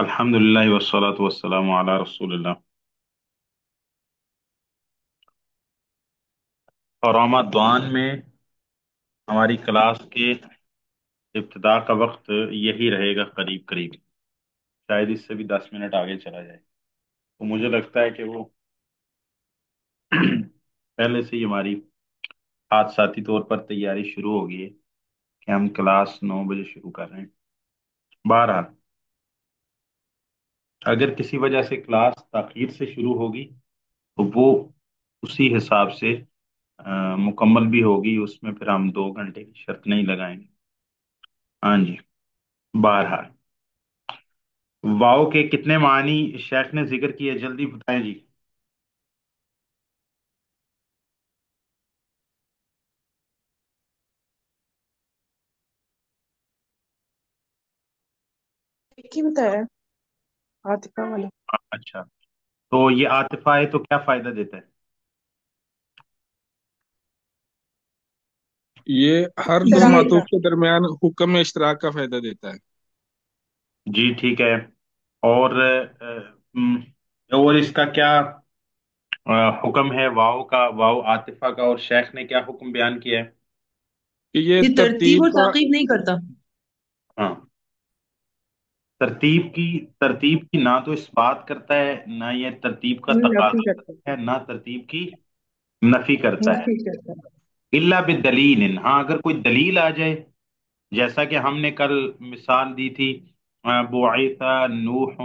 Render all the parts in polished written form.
الحمد للہ والصلاة والسلام علی رسول اللہ۔ اور رمضان میں ہماری کلاس کے ابتدا کا وقت یہی رہے گا، قریب قریب شاید اس سے بھی 10 منٹ آگے چلا جائے، تو مجھے لگتا ہے کہ وہ پہلے سے ہی ہماری حادثاتی طور پر تیاری شروع ہو گئی ہے کہ ہم کلاس 9 بجے شروع کر رہے ہیں۔ بہرحال اگر کسی وجہ سے کلاس تاخیر سے شروع ہوگی تو وہ اسی حساب سے مکمل بھی ہوگی، اس میں پھر ہم 2 گھنٹے کی شرط نہیں لگائیں گے۔ ہاں جی، بہرحال واؤ کے کتنے معنی شیخ نے ذکر کیے، جلدی بتائیں جی۔ ایک ہی بتایا عاطفہ والا۔ اچھا، تو یہ عاطفہ ہے تو کیا فائدہ دیتا ہے؟ یہ ہر دو اشتراک کا۔ معطوف کے درمیان حکم میں اشتراک کا فائدہ دیتا ہے۔ جی ٹھیک ہے، اور اور اس کا کیا حکم ہے واؤ کا، واؤ عاطفہ کا، اور شیخ نے کیا حکم بیان کیا ہے؟ کہ یہ یہ ترتیب ترتیب اور کا تعقیب نہیں کرتا۔ ہاں، ترتیب کی نہ تو اس بات کرتا ہے، نہ یہ ترتیب کا نفی تقاضا کرتا کرتا ہے، نہ ترتیب کی نفی ہے، کرتا ہے۔ نفی کرتا ہے۔ الا بدلیل، ہاں اگر کوئی دلیل آ جائے، جیسا کہ ہم نے کل مثال دی تھی، بعث نوح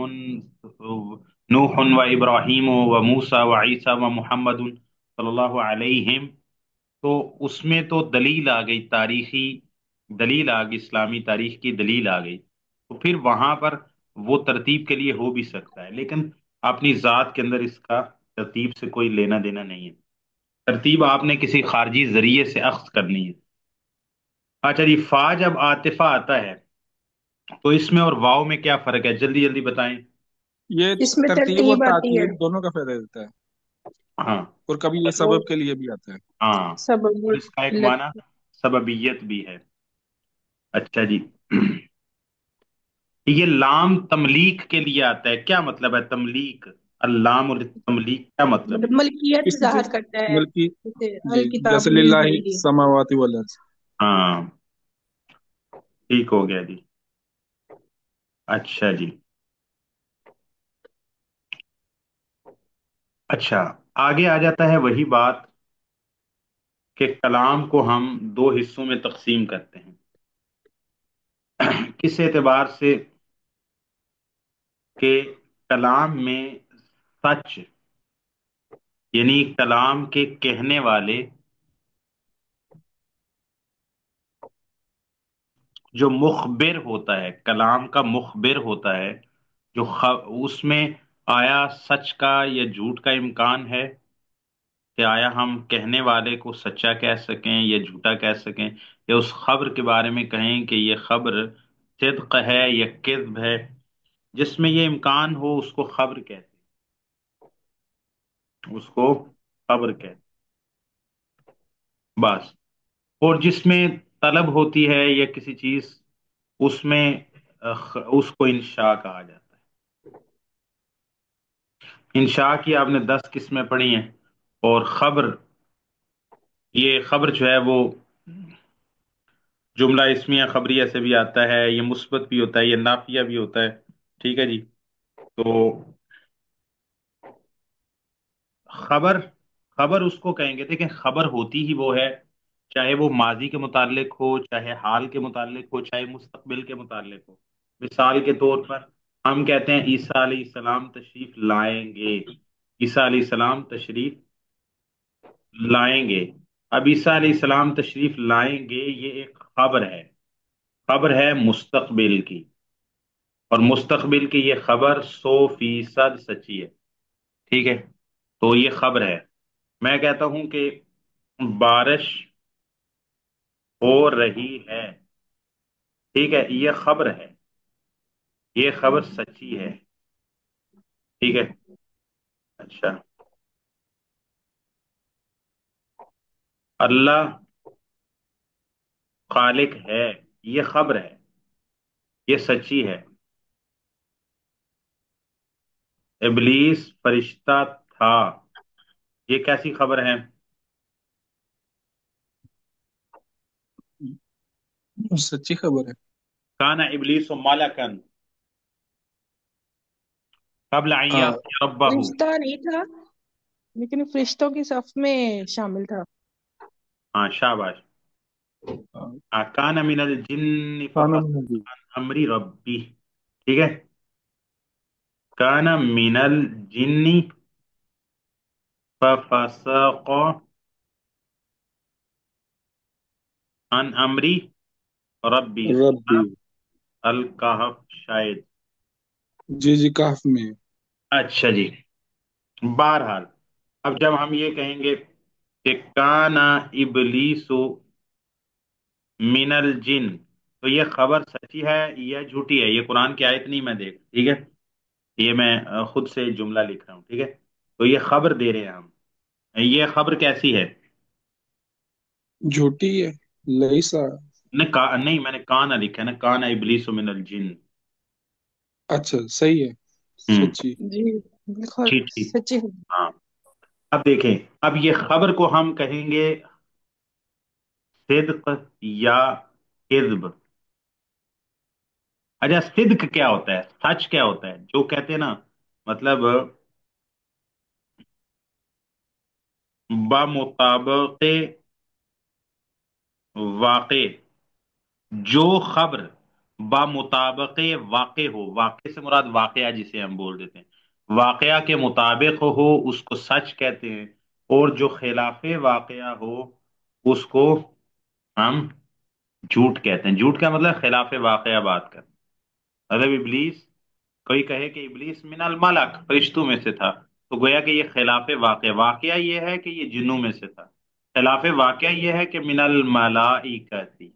نوح و ابراہیم و موسیٰ و عیسیٰ و محمد صلی اللہ علیہم، تو اس میں تو دلیل آ گئی، تاریخی دلیل آ گئی، اسلامی تاریخ کی دلیل آ گئی، تو پھر وہاں پر وہ ترتیب کے لیے ہو بھی سکتا ہے، لیکن اپنی ذات کے اندر اس کا ترتیب سے کوئی لینا دینا نہیں ہے۔ ترتیب آپ نے کسی خارجی ذریعے سے اخذ کرنی ہے۔ اچھا جی، فا جب عاطفہ آتا ہے تو اس میں اور واؤ میں کیا فرق ہے، جلدی جلدی بتائیں۔ یہ اس میں ترتیب اور ترتیب آتی ہے تاکید دونوں کا فائدہ دیتا ہے، ہاں اور کبھی یہ اور سبب کے لیے بھی آتا ہے۔ ہاں، سبب اور اس کا ایک علت۔ معنی سببیت بھی ہے۔ اچھا جی، یہ لام تملیک کے لیے آتا ہے، کیا مطلب ہے تملیک؟ اللام التملیک کیا مطلب ہے؟ مطلب ملکیت کسی چیز ظاہر کرتا ہے، ملکی، جیسے جی، الکتاب جیسے للہ من عندی۔ سماوات والارض۔ ہاں ٹھیک ہو گیا جی۔ اچھا جی، اچھا آگے آ جاتا ہے وہی بات کہ کلام کو ہم 2 حصوں میں تقسیم کرتے ہیں، کس اعتبار سے کہ کلام میں سچ، یعنی کلام کے کہنے والے جو مخبر ہوتا ہے، کلام کا مخبر ہوتا ہے، اس میں آیا سچ کا یا جھوٹ کا امکان ہے، کہ آیا ہم کہنے والے کو سچا کہہ سکیں یا جھوٹا کہہ سکیں، یا اس خبر کے بارے میں کہیں کہ یہ خبر صدق ہے یا کذب ہے، جس میں یہ امکان ہو اس کو خبر کہتے ہیں، اس کو خبر کہتے ہیں بس۔ اور جس میں طلب ہوتی ہے یا کسی چیز، اس میں اس کو انشاء کہا جاتا ہے۔ انشاء کی آپ نے 10 قسمیں پڑھی ہیں، اور خبر، یہ خبر جو ہے وہ جملہ اسمیہ خبریہ سے بھی آتا ہے، یہ مثبت بھی ہوتا ہے، یہ نافیہ بھی ہوتا ہے، ٹھیک ہے جی۔ تو خبر، خبر اس کو کہیں گے، دیکھیں خبر ہوتی ہی وہ ہے، چاہے وہ ماضی کے متعلق ہو، چاہے حال کے متعلق ہو، چاہے مستقبل کے متعلق ہو۔ مثال کے طور پر ہم کہتے ہیں عیسیٰ علیہ السلام تشریف لائیں گے، عیسیٰ علیہ السلام تشریف لائیں گے۔ اب عیسیٰ علیہ السلام تشریف لائیں گے، یہ ایک خبر ہے، خبر ہے مستقبل کی، اور مستقبل کی یہ خبر 100% سچی ہے، ٹھیک ہے۔ تو یہ خبر ہے، میں کہتا ہوں کہ بارش ہو رہی ہے، ٹھیک ہے، یہ خبر ہے، یہ خبر سچی ہے، ٹھیک ہے۔ اچھا، اللہ خالق ہے، یہ خبر ہے، یہ سچی ہے، ابلیس فرشتہ تھا، یہ کیسی خبر ہے؟ سچی خبر ہے. کانا ابلیس ملکن قبل ان ہاں. یأتی ربہ. فرشتہ نہیں تھا، لیکن فرشتوں کی صف میں شامل تھا۔ ہاں شاباش. ہاں. کانا من الجن کھانا ففسق میں بھی. عن امر ربی. ٹھیک ہے. کانا من الجن ففسق عن امر ربی. ربی. الکہف شاید. جی جی کہف میں. اچھا جی. بہرحال اب جب ہم یہ کہیں گے کہ کانا ابلیس من الجن، تو یہ خبر سچی ہے یا جھوٹی ہے؟ یہ قرآن کی آیت نہیں میں دیکھ، ٹھیک ہے، یہ میں خود سے جملہ لکھ رہا ہوں، ٹھیک ہے. تو یہ خبر دے رہے ہیں ہم. یہ خبر کیسی ہے؟ جھوٹی ہے. لیسا. نہیں میں نے کانا لکھا ہے نا، کانا ابلیس من الجن. اچھا صحیح ہے. ہوں. سچی. جی بالکل ٹھیک ٹھیک. سچی ہے۔ ہاں. اب دیکھیں، اب یہ خبر کو ہم کہیں گے صدق یا کذب. اچھا صدق کیا ہوتا ہے، سچ کیا ہوتا ہے؟ جو کہتے ہیں نا، مطلب بمطابق واقع، جو خبر بمطابق واقع ہو، واقع سے مراد واقعہ جسے ہم بول دیتے ہیں، واقعہ کے مطابق ہو اس کو سچ کہتے ہیں، اور جو خلاف واقعہ ہو اس کو ہم جھوٹ کہتے ہیں. جھوٹ کا مطلب خلاف واقعہ بات کر. مطلب ابلیس، کوئی کہے کہ ابلیس من الملک فرشتوں میں سے تھا، تو گویا کہ یہ خلاف واقعہ. واقعہ یہ ہے کہ یہ جنوں میں سے تھا، خلاف واقعہ یہ ہے کہ من الملائکہ تھی.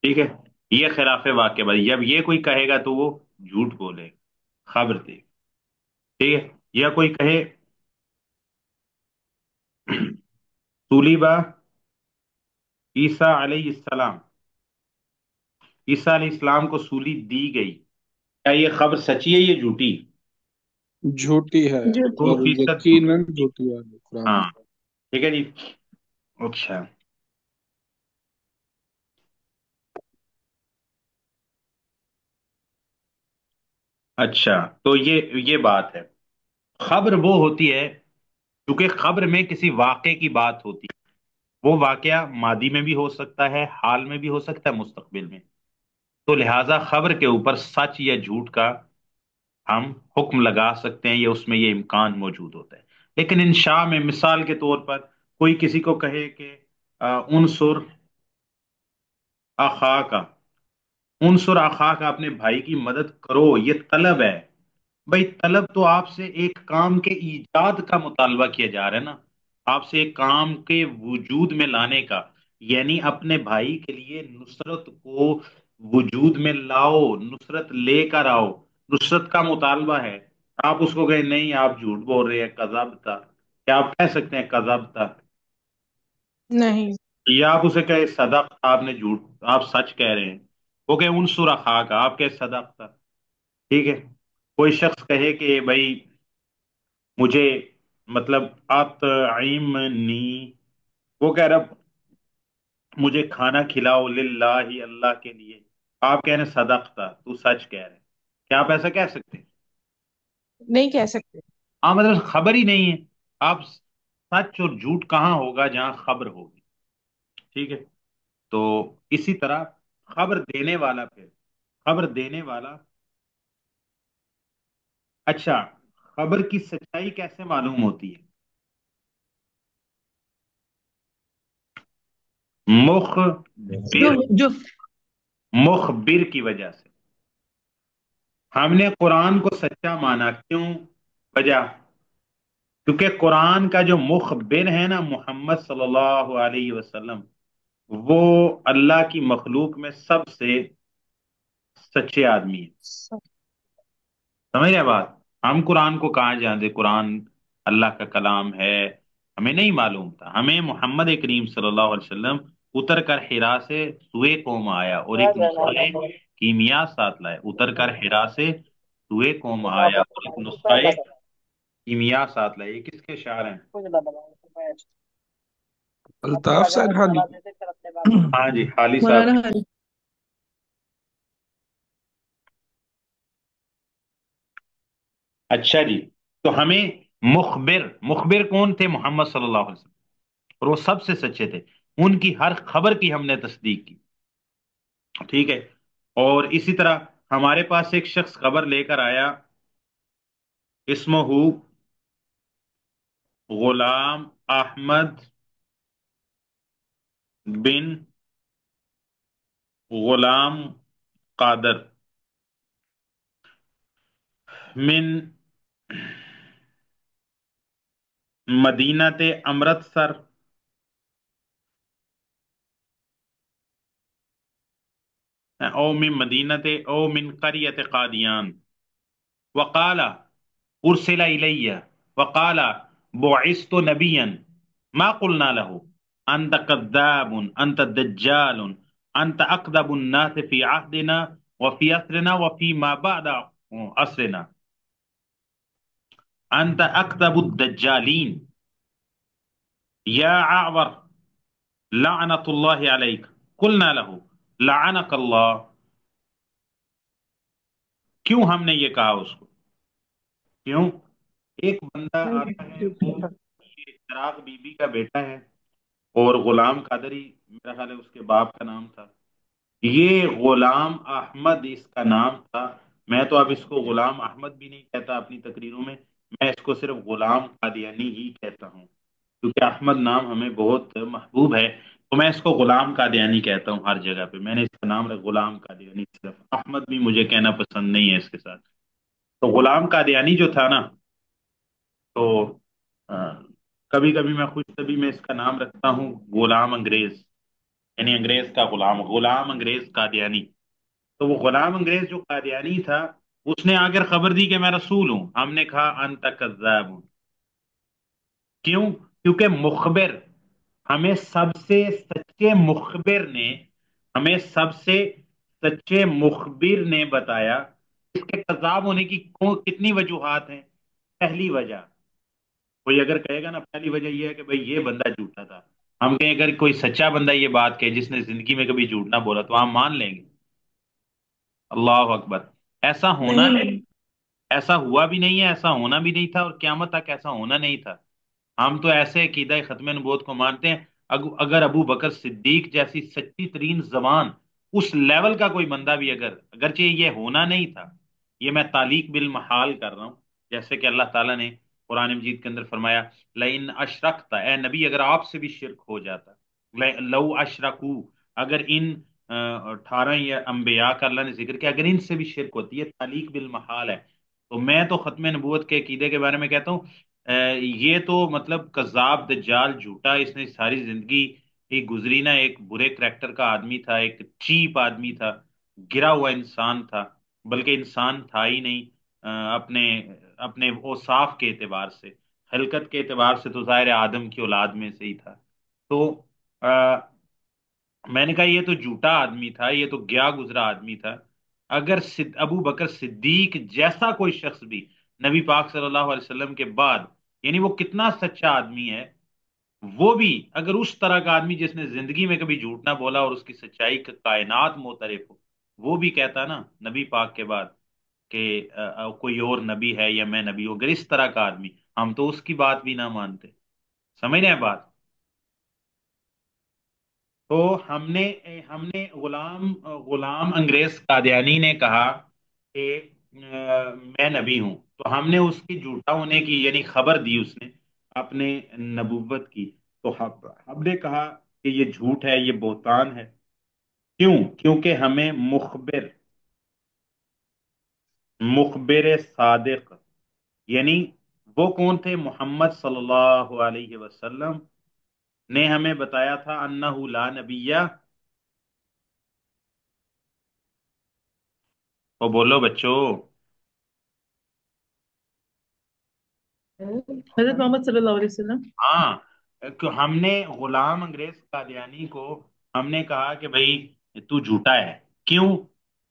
ٹھیک ہے. یہ خلاف واقع بھائی، جب یہ کوئی کہے گا تو وہ جھوٹ بولے گا، خبر دے گا. ٹھیک ہے. یا کوئی کہے طولیبا عیسیٰ علیہ السلام، عیسیٰ علیہ السلام کو سولی دی گئی، کیا یہ خبر سچی ہے یا جھوٹی؟ جھوٹی ہے. جھوٹی۔ اور 100% جھوٹی. یقیناً جھوٹی ہے قرآن ہاں. میں. ٹھیک ہے جی. اچھا. اچھا تو یہ بات ہے. خبر وہ ہوتی ہے کیونکہ خبر میں کسی واقعے کی بات ہوتی ہے. وہ واقعہ ماضی میں بھی ہو سکتا ہے، حال میں بھی ہو سکتا ہے، مستقبل میں. تو لہٰذا خبر کے اوپر سچ یا جھوٹ کا ہم حکم لگا سکتے ہیں، یا اس میں یہ امکان موجود ہوتا ہے. لیکن انشاء میں مثال کے طور پر کوئی کسی کو کہے کہ انصر اخا کا، انصر اخا کا، اپنے بھائی کی مدد کرو، یہ طلب ہے. بھائی طلب تو آپ سے ایک کام کے ایجاد کا مطالبہ کیا جا رہا ہے نا، آپ سے ایک کام کے وجود میں لانے کا، یعنی اپنے بھائی کے لیے نصرت کو وجود میں لاؤ، نصرت لے کر آؤ، نصرت کا مطالبہ ہے. آپ اس کو کہیں نہیں آپ جھوٹ بول رہے ہیں، کذب تھا، کیا آپ کہہ سکتے ہیں کذب تھا؟ نہیں یا آپ اسے کہے صدق، آپ نے جھوٹ، آپ سچ کہہ رہے ہیں. وہ کہ انصر اخاک، آپ کہ صدق تھا. ٹھیک ہے. کوئی شخص کہے کہ بھائی مجھے، مطلب اطعمنی، وہ کہہ رہا مجھے کھانا کھلاؤ للہ، اللہ کے لیے. آپ کہہ رہے ہیں صدق تھا، تو سچ کہہ رہے ہیں. کیا آپ ایسا کہہ سکتے ہیں؟ نہیں کہہ سکتے۔ ہاں مطلب خبر ہی نہیں ہے. آپ سچ اور جھوٹ کہاں ہوگا جہاں خبر ہوگی. ٹھیک ہے. تو اسی طرح خبر دینے والا، پھر خبر دینے والا. اچھا، خبر کی سچائی کیسے معلوم ہوتی ہے؟ جو مخبر، جو مخبر کی وجہ سے. ہم نے قرآن کو سچا مانا، کیوں؟ وجہ، کیونکہ قرآن کا جو مخبر ہے نا محمد صلی اللہ علیہ وسلم، وہ اللہ کی مخلوق میں سب سے سچے آدمی ہیں. سمجھ رہے بات؟ ہم قرآن کو کہاں جانتے؟ قرآن اللہ کا کلام ہے، ہمیں نہیں معلوم تھا. ہمیں محمد کریم صلی اللہ علیہ وسلم اتر کر حرا سے سوئے قوم آیا اور ایک مصالح کیمیا ساتھ لائے. اتر کر حرا سے سوئے قوم آیا اور ایک نسخہ کیمیا ساتھ لائے. یہ کس کے شعر ہیں؟ الطاف سرحانی. ہاں جی، حالی صاحب. مولانا حالی. اچھا جی، تو ہمیں مخبر کون تھے؟ محمد صلی اللہ علیہ وسلم. اور وہ سب سے سچے تھے. ان کی ہر خبر کی ہم نے تصدیق کی. ٹھیک ہے. اور اسی طرح ہمارے پاس ایک شخص خبر لے کر آیا، اسمہ غلام احمد بن غلام قادر من مدینہ امرتسر، او من مدینہ او من قریۃ قادیان. وقال ارسل الی، وقال بعثت نبیا ما قلنا له انت كذاب، انت دجال، انت اكذب الناس في عهدنا وفي عصرنا وفي ما بعد عصرنا، انت اكذب الدجالين يا اعور لعنت اللہ علیک. قلنا له لعنک اللہ. کیوں ہم نے یہ کہا اس کو؟ کیوں؟ ایک بندہ آتا ہے، وہ یہ چراغ بی بی کا بیٹا ہے، اور غلام قادری میرا خیال ہے اس کے باپ کا نام تھا. یہ غلام احمد اس کا نام تھا. میں تو اب اس کو غلام احمد بھی نہیں کہتا اپنی تقریروں میں اس کو صرف غلام قادیانی ہی کہتا ہوں، کیونکہ احمد نام ہمیں بہت محبوب ہے. تو میں اس کو غلام قادیانی کہتا ہوں ہر جگہ پہ. میں نے اس کا نام رکھا غلام قادیانی، صرف احمد بھی مجھے کہنا پسند نہیں ہے اس کے ساتھ. تو غلام قادیانی جو تھا نا، تو کبھی کبھی میں خوش طبی میں اس کا نام رکھتا ہوں غلام انگریز، یعنی انگریز کا غلام، غلام انگریز قادیانی. تو وہ غلام انگریز جو قادیانی تھا، اس نے آ کر خبر دی کہ میں رسول ہوں. ہم نے کہا انت کذاب. کیوں؟ کیونکہ مخبر، ہمیں سب سے سچے مخبر نے، ہمیں سب سے سچے مخبر نے بتایا. اس کے کذاب ہونے کی کتنی وجوہات ہیں؟ پہلی وجہ، کوئی اگر کہے گا نا، پہلی وجہ یہ ہے کہ بھئی یہ بندہ جھوٹا تھا. ہم کہیں اگر کوئی سچا بندہ یہ بات کہے جس نے زندگی میں کبھی جھوٹ نہ بولا، تو ہم مان لیں گے. اللہ اکبر. ایسا ہونا نہیں نہیں، ایسا ہوا بھی نہیں ہے، ایسا ہونا بھی نہیں تھا، اور قیامت تک ایسا ہونا نہیں تھا. ہم تو ایسے عقیدہ ختم نبوت کو مانتے ہیں. اگر ابو بکر صدیق جیسی سچی ترین زبان، اس لیول کا کوئی بندہ بھی، اگرچہ یہ ہونا نہیں تھا، یہ میں تعلیق بالمحال کر رہا ہوں. جیسے کہ اللہ تعالیٰ نے قرآن مجید کے اندر فرمایا، لئن اشرکت، اے نبی اگر آپ سے بھی شرک ہو جاتا، لو اشرکو، اگر ان 18 یا انبیاء کا اللہ نے ذکر کیا، اگر ان سے بھی شرک ہوتی ہے، تعلیق بالمحال ہے. تو میں تو ختم نبوت کے عقیدے کے بارے میں کہتا ہوں، یہ تو مطلب کذاب دجال جھوٹا، اس نے ساری زندگی ایک گزری نا، ایک برے کریکٹر کا آدمی تھا، ایک چیپ آدمی تھا، گرا ہوا انسان تھا. بلکہ انسان تھا ہی نہیں. اپنے اپنے اوصاف کے اعتبار سے، خلقت کے اعتبار سے تو ظاہر آدم کی اولاد میں سے ہی تھا. تو میں نے کہا یہ تو جھوٹا آدمی تھا، یہ تو گیا گزرا آدمی تھا. اگر ابو بکر صدیق جیسا کوئی شخص بھی نبی پاک صلی اللہ علیہ وسلم کے بعد، یعنی وہ کتنا سچا آدمی ہے، وہ بھی اگر اس طرح کا آدمی جس نے زندگی میں کبھی جھوٹ نہ بولا اور اس کی سچائی کا کائنات معترف ہو، وہ بھی کہتا نا نبی پاک کے بعد کہ کوئی اور نبی ہے یا میں نبی ہوں، اگر اس طرح کا آدمی، ہم تو اس کی بات بھی نہ مانتے. سمجھ رہے ہیں بات؟ تو ہم نے غلام انگریز قادیانی نے کہا کہ میں نبی ہوں. تو ہم نے اس کی جھوٹا ہونے کی یعنی خبر دی اس نے اپنے نبوت کی. تو ہم نے کہا کہ یہ جھوٹ ہے، یہ بہتان ہے. کیوں؟ کیونکہ ہمیں مخبر صادق، یعنی وہ کون تھے؟ محمد صلی اللہ علیہ وسلم نے ہمیں بتایا تھا انہ لا نبیہ. وہ بولو بچوں. حضرت محمد صلی اللہ علیہ وسلم. ہاں، کہ ہم نے غلام انگریز قادیانی کو ہم نے کہا کہ بھئی تو جھوٹا ہے. کیوں؟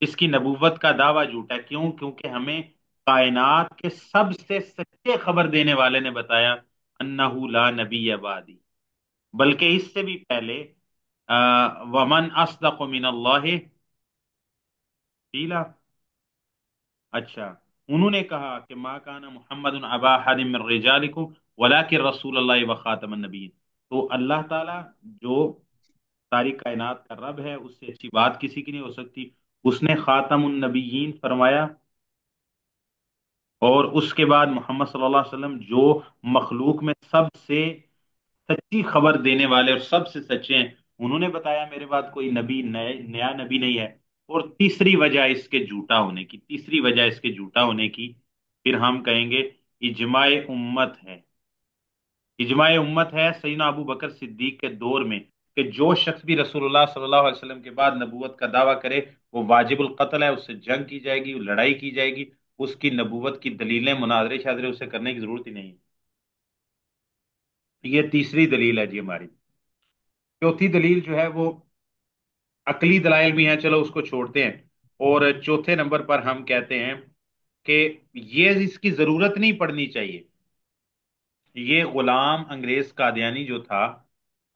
اس کی نبوت کا دعویٰ جھوٹا ہے. کیوں؟ کیونکہ ہمیں کائنات کے سب سے سچے خبر دینے والے نے بتایا انہو لا نبی بعدی، بلکہ اس سے بھی پہلے ومن اصدق من اللہ قیلا، اچھا، انہوں نے کہا کہ ما کان محمد ابا احد من رجالکم ولکن رسول اللہ وخاتم النبیین، تو اللہ تعالی جو ساری کائنات کا رب ہے، اس سے اچھی بات کسی کی نہیں ہو سکتی، اس نے خاتم النبیین فرمایا، اور اس کے بعد محمد صلی اللہ علیہ وسلم جو مخلوق میں سب سے سچی خبر دینے والے اور سب سے سچے ہیں، انہوں نے بتایا میرے بعد کوئی نبی نیا نبی نہیں ہے۔ اور تیسری وجہ اس کے جھوٹا ہونے کی، تیسری وجہ اس کے جھوٹا ہونے کی پھر ہم کہیں گے اجماع امت ہے۔ اجماع امت ہے سیدنا ابو بکر صدیق کے دور میں کہ جو شخص بھی رسول اللہ صلی اللہ علیہ وسلم کے بعد نبوت کا دعویٰ کرے وہ واجب القتل ہے، اس سے جنگ کی جائے گی، لڑائی کی جائے گی، اس کی نبوت کی دلیلیں مناظرے شاظرے اسے کرنے کی ضرورت ہی نہیں ہے۔ یہ تیسری دلیل ہے جی ہماری۔ چوتھی دلیل جو ہے وہ عقلی دلائل بھی ہیں، چلو اس کو چھوڑتے ہیں، اور چوتھے نمبر پر ہم کہتے ہیں کہ یہ اس کی ضرورت نہیں پڑنی چاہیے۔ یہ غلام انگریز قادیانی جو تھا،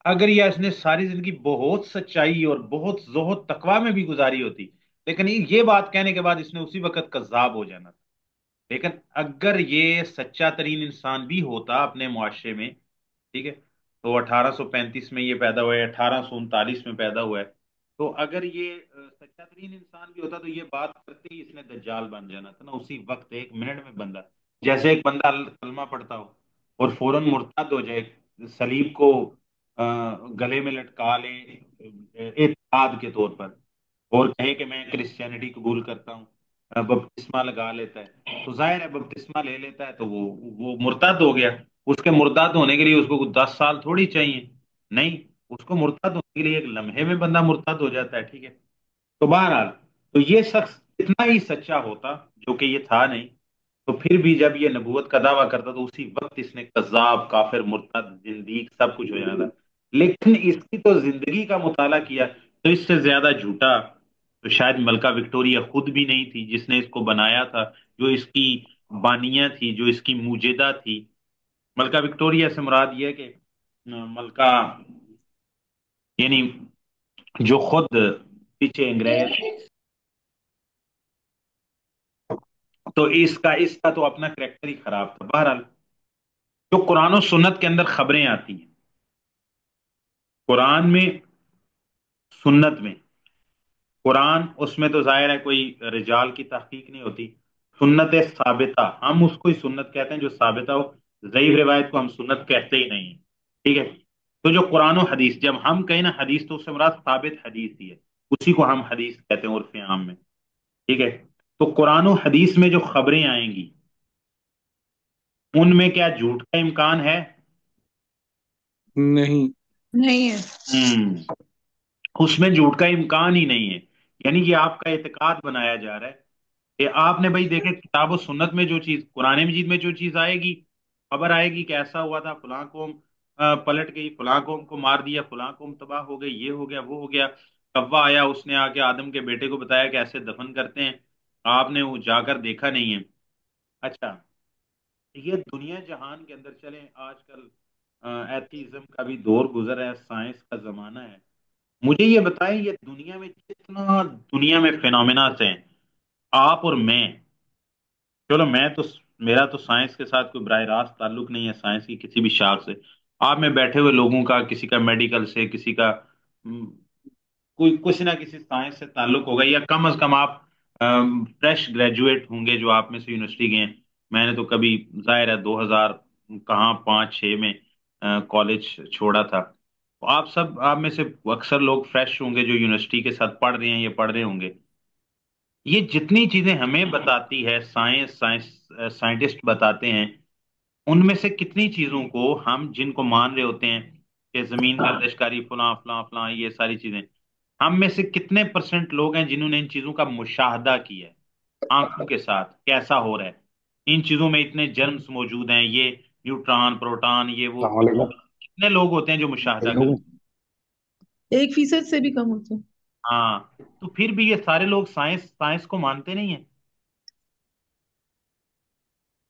اگر یہ اس نے ساری زندگی بہت سچائی اور بہت زہد تقوی میں بھی گزاری ہوتی، لیکن یہ بات کہنے کے بعد اس نے اسی وقت کذاب ہو جانا تھا۔ لیکن اگر یہ سچا ترین انسان بھی ہوتا اپنے معاشرے میں، ٹھیک ہے، تو 1835 میں یہ پیدا ہوا ہے، 1839 میں پیدا ہوا ہے، تو اگر یہ سچا ترین انسان بھی ہوتا تو یہ بات کرتے ہی اس نے دجال بن جانا تھا نا، اسی وقت 1 منٹ میں بندہ، جیسے ایک بندہ کلمہ پڑھتا ہو اور فوراً مرتد ہو جائے، سلیب کو گلے میں لٹکا لے اعتقاد کے طور پر، اور کہے کہ میں کرسچینٹی قبول کرتا ہوں، بپتسمہ لگا لیتا ہے، تو ظاہر ہے بپتسمہ لے لیتا ہے تو وہ مرتد ہو گیا۔ اس کے مرتد ہونے کے لیے اس کو کوئی 10 سال تھوڑی چاہیے، نہیں، اس کو مرتد ہونے کے لیے ایک لمحے میں بندہ مرتد ہو جاتا ہے، ٹھیک ہے۔ تو بہرحال، تو یہ شخص اتنا ہی سچا ہوتا، جو کہ یہ تھا نہیں، تو پھر بھی جب یہ نبوت کا دعویٰ کرتا تو اسی وقت اس نے کذاب، کافر، مرتد، زندیق سب کچھ ہو جانا تھا۔ لیکن اس کی تو زندگی کا مطالعہ کیا تو اس سے زیادہ جھوٹا تو شاید ملکہ وکٹوریہ خود بھی نہیں تھی، جس نے اس کو بنایا تھا، جو اس کی بانیہ تھی، جو اس کی موجدہ تھی۔ ملکہ وکٹوریہ سے مراد یہ ہے کہ ملکہ، یعنی جو خود پیچھے انگریز، تو اس کا تو اپنا کریکٹر ہی خراب تھا۔ بہرحال، جو قرآن و سنت کے اندر خبریں آتی ہیں، قرآن میں، سنت میں، قرآن اس میں تو ظاہر ہے کوئی رجال کی تحقیق نہیں ہوتی، سنت ثابتہ، ہم اس کو ہی سنت کہتے ہیں جو ثابتہ ہو، ضعیف روایت کو ہم سنت کہتے ہی نہیں ہیں، ٹھیک ہے۔ تو جو قرآن و حدیث، جب ہم کہیں نا حدیث تو اس سے مراد ثابت حدیث ہی ہے، اسی کو ہم حدیث کہتے ہیں عرف عام میں، ٹھیک ہے۔ تو قرآن و حدیث میں جو خبریں آئیں گی ان میں کیا جھوٹ کا امکان ہے؟ نہیں۔ نہیں ہے۔ ہم اس میں جھوٹ کا امکان ہی نہیں ہے، یعنی یہ آپ کا اعتقاد بنایا جا رہا ہے کہ آپ نے بھائی دیکھے کتاب و سنت میں جو چیز، قرآن مجید میں جو چیز آئے گی، خبر آئے گی کہ ایسا ہوا تھا، فلاں قوم پلٹ گئی، فلاں قوم کو مار دیا، فلاں قوم تباہ ہو گئی، یہ ہو گیا، وہ ہو گیا، کوا آیا، اس نے آ کے آدم کے بیٹے کو بتایا کہ ایسے دفن کرتے ہیں، آپ نے وہ جا کر دیکھا نہیں ہے۔ اچھا، یہ دنیا جہان کے اندر چلیں، آج کل ایتھیزم کا بھی دور گزر ہے، سائنس کا زمانہ ہے، مجھے یہ بتائیں، یہ دنیا میں جتنا دنیا میں فینومیناز ہیں، آپ اور میں، چلو میں تو، میرا تو سائنس کے ساتھ کوئی براہ راست تعلق نہیں ہے، سائنس کی کسی بھی شاخ سے، آپ میں بیٹھے ہوئے لوگوں کا، کسی کا میڈیکل سے، کسی کا کوئی کسی نہ کسی سائنس سے تعلق ہوگا، یا کم از کم آپ فریش گریجویٹ ہوں گے جو آپ میں سے یونیورسٹی گئے ہیں۔ میں نے تو کبھی، ظاہر ہے 2000 کہاں 5 6 میں کالج چھوڑا تھا، تو آپ میں سے اکثر لوگ فریش ہوں گے جو یونیورسٹی کے ساتھ پڑھ رہے ہیں یا پڑھ رہے ہوں گے۔ یہ جتنی چیزیں ہمیں بتاتی ہے سائنٹسٹ بتاتے ہیں، ان میں سے کتنی چیزوں کو ہم جن کو مان رہے ہوتے ہیں کہ زمین گردش کاری، فلاں فلاں فلاں، یہ ساری چیزیں، ہم میں سے کتنے پرسنٹ لوگ ہیں جنہوں نے ان چیزوں کا مشاہدہ کیا ہے آنکھوں کے ساتھ، کیسا ہو رہا ہے، ان چیزوں میں اتنے جرمز موجود ہیں، یہ نیوٹران، پروٹان، یہ وہ، السلام علیکم۔ کتنے لوگ ہوتے ہیں جو مشاہدہ ہیلو۔ کرتے ہیں؟ 1% سے بھی کم ہوتے ہیں۔ ہاں، تو پھر بھی یہ سارے لوگ سائنس کو مانتے نہیں ہیں۔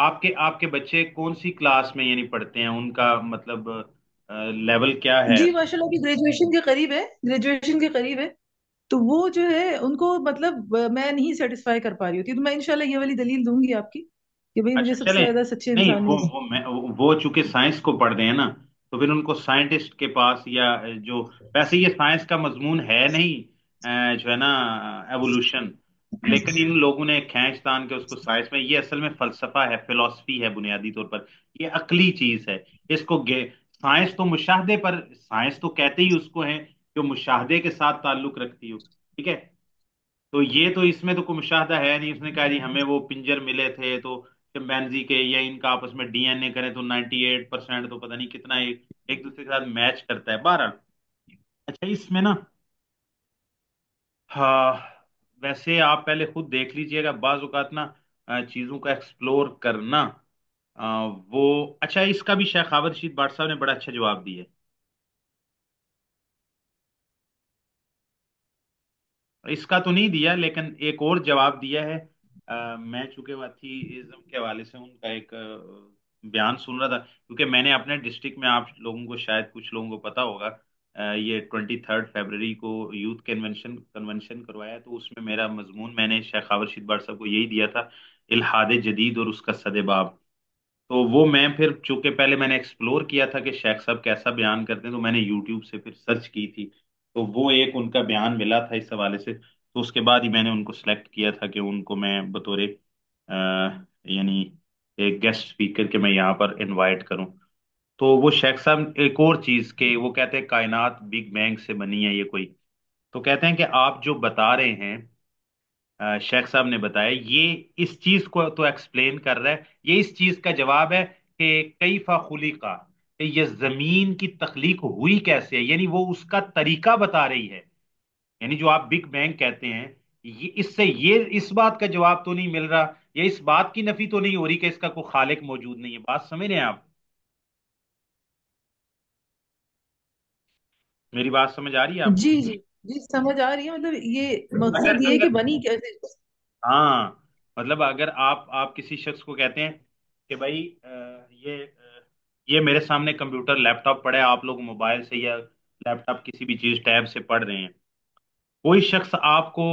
آپ کے بچے کون سی کلاس میں یعنی پڑھتے ہیں؟ ان کا مطلب لیول کیا ہے؟ جی ماشاء اللہ ابھی گریجویشن کے قریب ہے، گریجویشن کے قریب ہے. تو وہ جو ہے ان کو مطلب میں نہیں سیٹسفائی کر پا رہی ہوتی، تو میں انشاءاللہ یہ والی دلیل دوں گی آپ کی کہ بھئی مجھے اچھا سب سے چلے. زیادہ سچے نہیں، انسان نہیں. وہ چونکہ سائنس کو پڑھ رہے ہیں نا، تو پھر ان کو سائنٹسٹ کے پاس یا جو، ویسے یہ سائنس کا مضمون ہے نہیں، جو ہے نا ایوولوشن، لیکن ان لوگوں نے کھینچ تان کے اس کو سائنس میں، یہ اصل میں فلسفہ ہے، فلسفی ہے بنیادی طور پر. یہ عقلی چیز ہے. اس کو سائنس تو مشاہدے پر، سائنس تو کہتے ہی اس کو ہے جو مشاہدے کے ساتھ تعلق رکھتی ہو. ٹھیک ہے. تو یہ تو اس میں تو کوئی مشاہدہ ہے نہیں. اس نے کہا جی ہمیں وہ پنجر ملے تھے تو چمپینزی کے یا ان کا آپس میں ڈی این اے کریں تو 98% تو پتہ نہیں کتنا ایک ایک دوسرے کے ساتھ میچ کرتا ہے. بہرحال اچھا اس میں نا، ہاں، ویسے آپ پہلے خود دیکھ لیجئے گا بعض اوقات نا، چیزوں کا ایکسپلور کرنا، وہ اچھا اس کا بھی شیخ خاور رشید بٹ صاحب نے بڑا اچھا جواب دیا ہے. اس کا تو نہیں دیا لیکن ایک اور جواب دیا ہے. میں چونکہ واتھی کے حوالے سے ان کا ایک بیان سن رہا تھا، کیونکہ میں نے اپنے ڈسٹرکٹ میں، آپ لوگوں کو شاید کچھ لوگوں کو پتا ہوگا، یہ 23 فیبرری کو یوتھ کنونشن کروایا، تو اس میں میرا مضمون میں نے شیخ خاور رشید بٹ صاحب کو یہی دیا تھا، الحاد جدید اور اس کا سدباب. تو وہ میں پھر چونکہ پہلے میں نے ایکسپلور کیا تھا کہ شیخ صاحب کیسا بیان کرتے ہیں، تو میں نے یوٹیوب سے پھر سرچ کی تھی. تو وہ ایک ان کا بیان ملا تھا اس حوالے سے. تو اس کے بعد ہی میں نے ان کو سلیکٹ کیا تھا کہ ان کو میں بطور یعنی ایک گیسٹ اسپیکر کے میں یہاں پر انوائٹ کروں. تو وہ شیخ صاحب ایک اور چیز کے وہ کہتے ہیں کائنات بگ بینگ سے بنی ہے یہ کوئی. تو کہتے ہیں کہ آپ جو بتا رہے ہیں، شیخ صاحب نے بتایا، یہ اس چیز کو تو ایکسپلین کر رہا ہے، یہ اس چیز کا جواب ہے کہ کیفا خلقا، کہ یہ زمین کی تخلیق ہوئی کیسے ہے، یعنی وہ اس کا طریقہ بتا رہی ہے. یعنی جو آپ بگ بینگ کہتے ہیں، یہ اس سے یہ اس بات کا جواب تو نہیں مل رہا، یا اس بات کی نفی تو نہیں ہو رہی کہ اس کا کوئی خالق موجود نہیں ہے. بات سمجھ رہے ہیں آپ؟ میری بات سمجھ آ رہی ہے آپ کو؟ جی جی جی سمجھ آ رہی ہے، مطلب یہ اگر مقصد یہ ہے کہ اگر بنی کیسے. ہاں، مطلب اگر آپ کسی شخص کو کہتے ہیں کہ بھائی یہ میرے سامنے کمپیوٹر لیپ ٹاپ پڑا ہے، آپ لوگ موبائل سے یا لیپ ٹاپ کسی بھی چیز ٹیب سے پڑھ رہے ہیں، کوئی شخص آپ کو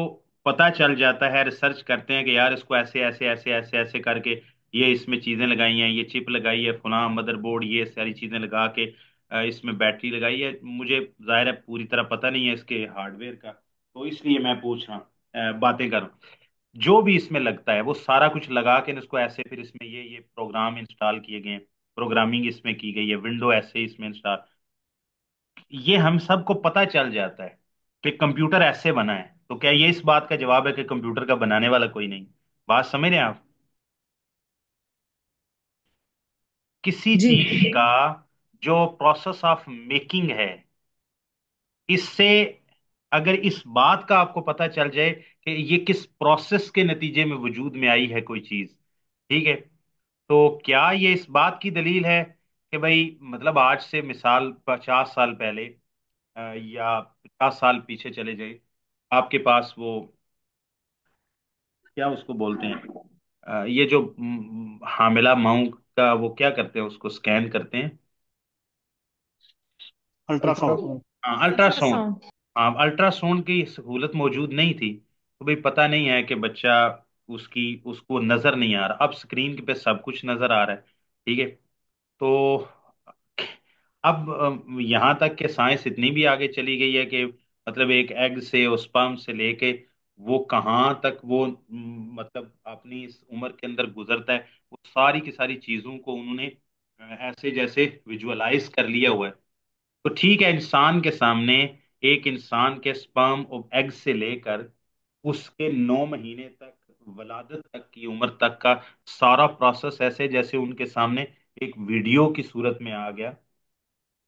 پتا چل جاتا ہے، ریسرچ کرتے ہیں کہ یار اس کو ایسے ایسے ایسے ایسے ایسے کر کے یہ اس میں چیزیں لگائی ہیں، یہ چپ لگائی ہے، فلاں مدر بورڈ، یہ ساری چیزیں لگا کے اس میں بیٹری لگائی ہے. مجھے ظاہر ہے پوری طرح پتہ نہیں ہے اس کے ہارڈ ویئر کا، تو اس لیے میں پوچھ رہا ہوں، باتیں کر رہا ہوں. جو بھی اس میں لگتا ہے وہ سارا کچھ لگا کے اس کو ایسے، پھر اس میں یہ پروگرام انسٹال کیے گئے ہیں، پروگرامنگ اس میں کی گئی ہے، ونڈو ایسے اس میں انسٹال، یہ ہم سب کو پتا چل جاتا ہے کہ کمپیوٹر ایسے بنا ہے. تو کیا یہ اس بات کا جواب ہے کہ کمپیوٹر کا بنانے والا کوئی نہیں؟ بات سمجھ رہے ہیں آپ؟ کسی جی چیز کا جو پروسیس آف میکنگ ہے، اس سے اگر اس بات کا آپ کو پتا چل جائے کہ یہ کس پروسیس کے نتیجے میں وجود میں آئی ہے کوئی چیز، ٹھیک ہے، تو کیا یہ اس بات کی دلیل ہے کہ بھائی مطلب آج سے مثال 50 سال پہلے، یا 50 سال پیچھے چلے جائے، آپ کے پاس وہ کیا اس کو بولتے ہیں، یہ جو حاملہ ماؤں کا وہ کیا کرتے ہیں، اس کو سکین کرتے ہیں، الٹرا ساؤنڈ. ہاں الٹرا الٹرا ساؤنڈ. ساؤنڈ. ہاں الٹرا ساؤنڈ کی سہولت موجود نہیں تھی، تو بھائی پتہ نہیں ہے کہ بچہ اس کو نظر نہیں آ رہا، اب اسکرین پہ سب کچھ نظر آ رہا ہے. ٹھیک ہے. تو اب یہاں تک کہ سائنس اتنی بھی آگے چلی گئی ہے کہ مطلب ایک ایگ سے اسپرم سے لے کے وہ کہاں تک وہ مطلب اپنی اس عمر کے اندر گزرتا ہے، وہ ساری کی ساری چیزوں کو انہوں نے ایسے جیسے ویژولائز کر لیا ہوا ہے. تو ٹھیک ہے، انسان کے سامنے ایک انسان کے سپرم اور ایگ سے لے کر اس کے 9 مہینے تک، ولادت تک کی عمر تک کا سارا پروسیس ایسے جیسے ان کے سامنے ایک ویڈیو کی صورت میں آ گیا.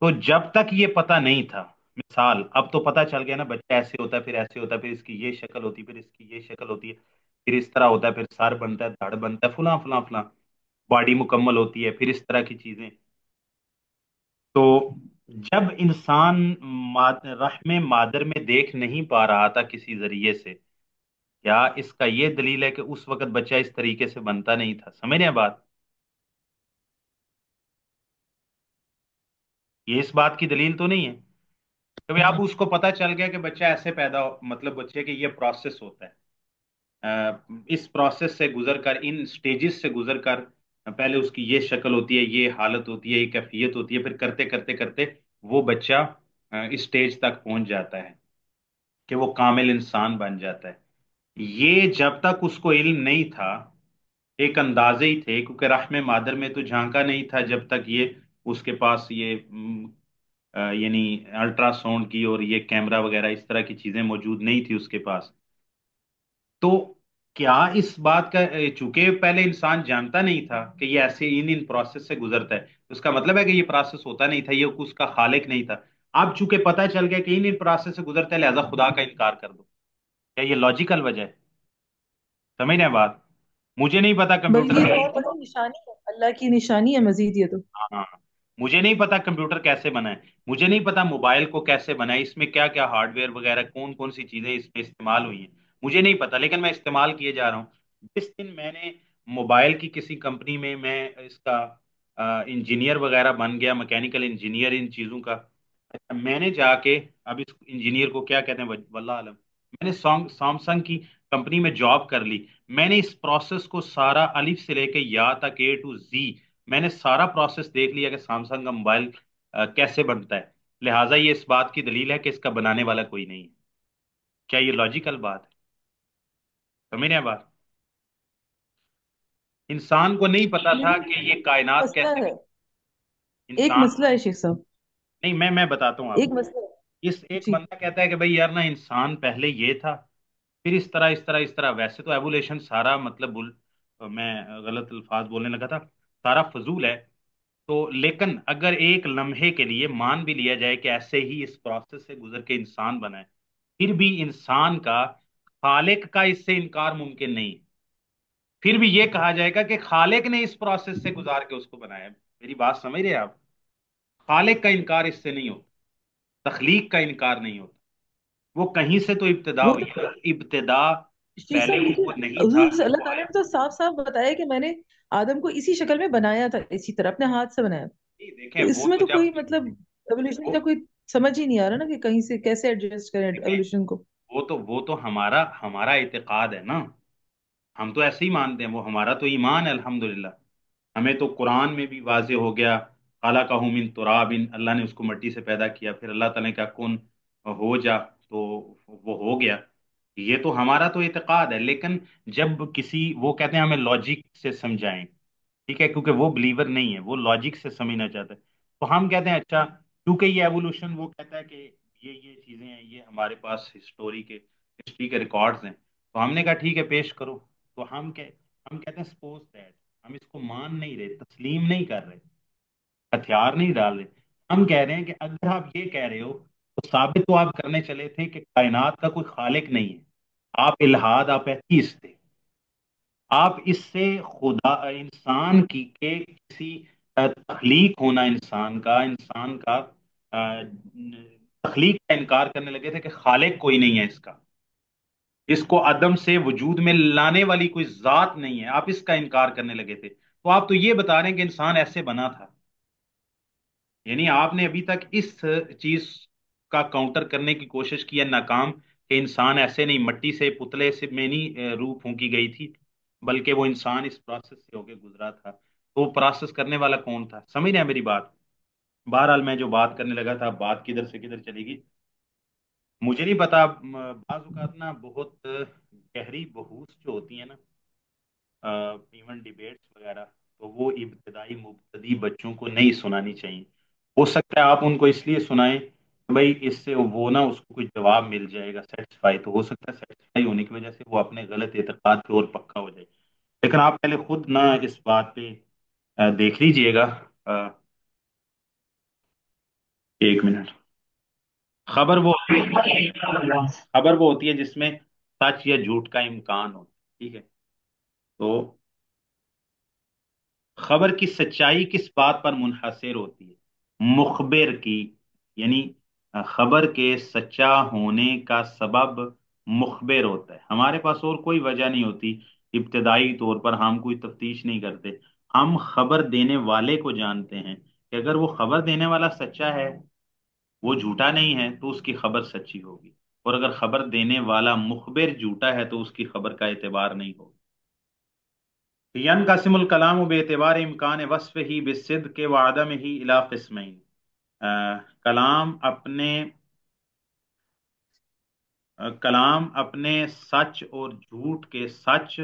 تو جب تک یہ پتا نہیں تھا، مثال اب تو پتا چل گیا نا، بچہ ایسے ہوتا ہے، پھر ایسے ہوتا ہے، پھر اس کی یہ شکل ہوتی ہے، پھر اس کی یہ شکل ہوتی ہے، پھر اس طرح ہوتا ہے، پھر سر بنتا ہے، دھڑ بنتا ہے، فلاں فلاں فلاں، باڈی مکمل ہوتی ہے، پھر اس طرح کی چیزیں. تو جب انسان رحم مادر میں دیکھ نہیں پا رہا تھا کسی ذریعے سے، کیا اس کا یہ دلیل ہے کہ اس وقت بچہ اس طریقے سے بنتا نہیں تھا؟ سمجھ رہے ہیں بات؟ یہ اس بات کی دلیل تو نہیں ہے کہ بھائی اب اس کو پتا چل گیا کہ بچہ ایسے پیدا مطلب بچے کے یہ پروسیس ہوتا ہے، اس پروسیس سے گزر کر، ان سٹیجز سے گزر کر، پہلے اس کی یہ شکل ہوتی ہے، یہ حالت ہوتی ہے، یہ کیفیت ہوتی ہے، پھر کرتے کرتے کرتے وہ بچہ اس سٹیج تک پہنچ جاتا ہے کہ وہ کامل انسان بن جاتا ہے۔ یہ جب تک اس کو علم نہیں تھا، ایک اندازے ہی تھے، کیونکہ رحم مادر میں تو جھانکا نہیں تھا جب تک یہ اس کے پاس یہ یعنی الٹرا ساؤنڈ کی اور یہ کیمرہ وغیرہ اس طرح کی چیزیں موجود نہیں تھی اس کے پاس۔ تو کیا اس بات کا چونکہ پہلے انسان جانتا نہیں تھا کہ یہ ایسے ان پروسیس سے گزرتا ہے، اس کا مطلب ہے کہ یہ پروسیس ہوتا نہیں تھا، یہ اس کا خالق نہیں تھا۔ اب چونکہ پتہ چل گیا کہ ان پروسیس سے گزرتا ہے، لہذا خدا کا انکار کر دو۔ کیا یہ لاجیکل وجہ ہے؟ سمجھ رہے ہیں بات؟ مجھے نہیں پتا بلکہ کمپیوٹر یہ بہت بڑی نشانی ہے، اللہ کی نشانی ہے مزید یہ تو۔ ہاں، مجھے نہیں پتا کمپیوٹر کیسے بنا ہے، مجھے نہیں پتا موبائل کو کیسے بنا ہے، اس میں کیا کیا ہارڈ ویئر وغیرہ کون کون سی چیزیں اس میں استعمال ہوئی ہیں، مجھے نہیں پتا، لیکن میں استعمال کیے جا رہا ہوں۔ جس دن میں نے موبائل کی کسی کمپنی میں اس کا انجینئر وغیرہ بن گیا، میکینیکل انجینئر ان چیزوں کا، اچھا میں نے جا کے، اب اس انجینئر کو کیا کہتے ہیں واللہ عالم، میں نے سامسنگ کی کمپنی میں جاب کر لی، میں نے اس پروسیس کو سارا الف سے لے کے یا تک اے ٹو زی میں نے سارا پروسیس دیکھ لیا کہ سامسنگ کا موبائل کیسے بنتا ہے، لہٰذا یہ اس بات کی دلیل ہے کہ اس کا بنانے والا کوئی نہیں ہے۔ کیا یہ لاجیکل بات ہے؟ سمجھ رہے ہیں بات؟ انسان کو نہیں پتا تھا لیکن کہ یہ کائنات مسئلہ کیسے ہے، ایک انسان، مسئلہ ہے شیخ صاحب، نہیں میں بتاتا ہوں آپ ایک کو۔ مسئلہ اس ہے ایک جی۔ بندہ کہتا ہے کہ بھئی یار نا انسان پہلے یہ تھا، پھر اس طرح اس طرح اس طرح، ویسے تو ایوولیشن سارا مطلب میں غلط الفاظ بولنے لگا تھا، سارا فضول ہے۔ تو لیکن اگر ایک لمحے کے لیے مان بھی لیا جائے کہ ایسے ہی اس پروسیس سے گزر کے انسان بنا ہے، پھر بھی انسان کا خالق کا اس سے انکار ممکن نہیں ہے۔ پھر بھی یہ کہا جائے گا کہ خالق نے اس پروسیس سے گزار کے اس کو بنایا ہے۔ میری بات سمجھ رہے ہیں آپ؟ خالق کا انکار اس سے نہیں ہوتا، تخلیق کا انکار نہیں ہوتا، وہ کہیں سے تو ابتدا وہ ہوئی تو ہے، ابتدا شیخ پہلے صاحب لیکن وہ نہیں تھا، حضور اللہ وہ تعالیٰ آیا۔ نے تو صاف صاف بتایا کہ میں نے آدم کو اسی شکل میں بنایا تھا، اسی طرح اپنے ہاتھ سے بنایا، نہیں تو دیکھیں اس وہ میں تو تو جب کوئی مطلب ایولیوشن وہ کا کوئی سمجھ ہی نہیں آ رہا نا کہ کہیں سے کیسے ایڈجسٹ کریں دیکھیں ایولیوشن کو۔ وہ تو ہمارا اعتقاد ہے نا، ہم تو ایسے ہی مانتے ہیں، وہ ہمارا تو ایمان ہے الحمدللہ۔ ہمیں تو قرآن میں بھی واضح ہو گیا، خلقہ من تراب، اللہ نے اس کو مٹی سے پیدا کیا، پھر اللہ تعالیٰ نے کہا کن ہو جا، تو وہ ہو گیا۔ یہ تو ہمارا تو اعتقاد ہے، لیکن جب کسی وہ کہتے ہیں ہمیں لاجک سے سمجھائیں، ٹھیک ہے، کیونکہ وہ بلیور نہیں ہے، وہ لاجک سے سمجھنا چاہتا ہے، تو ہم کہتے ہیں اچھا کیونکہ یہ ایوولوشن وہ کہتا ہے کہ یہ چیزیں ہیں، یہ ہمارے پاس ہسٹری کے ریکارڈز ہیں، تو ہم نے کہا ٹھیک ہے پیش کرو۔ تو ہم کہتے ہیں سپوز دیٹ، ہم اس کو مان نہیں رہے، تسلیم نہیں کر رہے، ہتھیار نہیں ڈال رہے، ہم کہہ رہے ہیں کہ اگر آپ یہ کہہ رہے ہو تو ثابت تو آپ کرنے چلے تھے کہ کائنات کا کوئی خالق نہیں ہے، آپ الہاد، آپ ایتھیسٹ تھے، آپ اس سے خدا انسان کی کے کسی تخلیق ہونا، انسان کا تخلیق کا انکار کرنے لگے تھے کہ خالق کوئی نہیں ہے اس کا، اس کو عدم سے وجود میں لانے والی کوئی ذات نہیں ہے، آپ اس کا انکار کرنے لگے تھے۔ تو آپ تو یہ بتا رہے ہیں کہ انسان ایسے بنا تھا، یعنی آپ نے ابھی تک اس چیز کا کاؤنٹر کرنے کی کوشش کی ہے، ناکام، کہ انسان ایسے نہیں، مٹی سے پتلے سے میں نہیں روح پھونکی گئی تھی، بلکہ وہ انسان اس پروسیس سے ہو کے گزرا تھا۔ تو وہ پروسیس کرنے والا کون تھا؟ سمجھ رہے ہیں میری بات؟ بہرحال میں جو بات کرنے لگا تھا، بات کدھر سے کدھر چلی گئی مجھے نہیں پتا۔ بعض اوقات نا بہت گہری بحوث جو ہوتی ہیں نا، ایون ڈیبیٹس وغیرہ، تو وہ ابتدائی مبتدی بچوں کو نہیں سنانی چاہیے۔ ہو سکتا ہے آپ ان کو اس لیے سنائیں کہ بھائی اس سے وہ نا اس کو کوئی جواب مل جائے گا، سیٹسفائی، تو ہو سکتا ہے سیٹسفائی ہونے کی وجہ سے وہ اپنے غلط اعتقاد پہ اور پکا ہو جائے، لیکن آپ پہلے خود نہ اس بات پہ دیکھ لیجئے گا۔ آ، ایک منٹ۔ خبر وہ خبر وہ ہوتی ہے جس میں سچ یا جھوٹ کا امکان ہو، ٹھیک ہے؟ تو خبر کی سچائی کس بات پر منحصر ہوتی ہے؟ مخبر کی، یعنی خبر کے سچا ہونے کا سبب مخبر ہوتا ہے، ہمارے پاس اور کوئی وجہ نہیں ہوتی، ابتدائی طور پر ہم کوئی تفتیش نہیں کرتے، ہم خبر دینے والے کو جانتے ہیں کہ اگر وہ خبر دینے والا سچا ہے، وہ جھوٹا نہیں ہے، تو اس کی خبر سچی ہوگی، اور اگر خبر دینے والا مخبر جھوٹا ہے تو اس کی خبر کا اعتبار نہیں ہوگا۔ ينقسم الكلام باعتبار امکان وصف ہی بالصدق وعدم ہی الى قسمین۔ کلام اپنے سچ اور جھوٹ کے سچ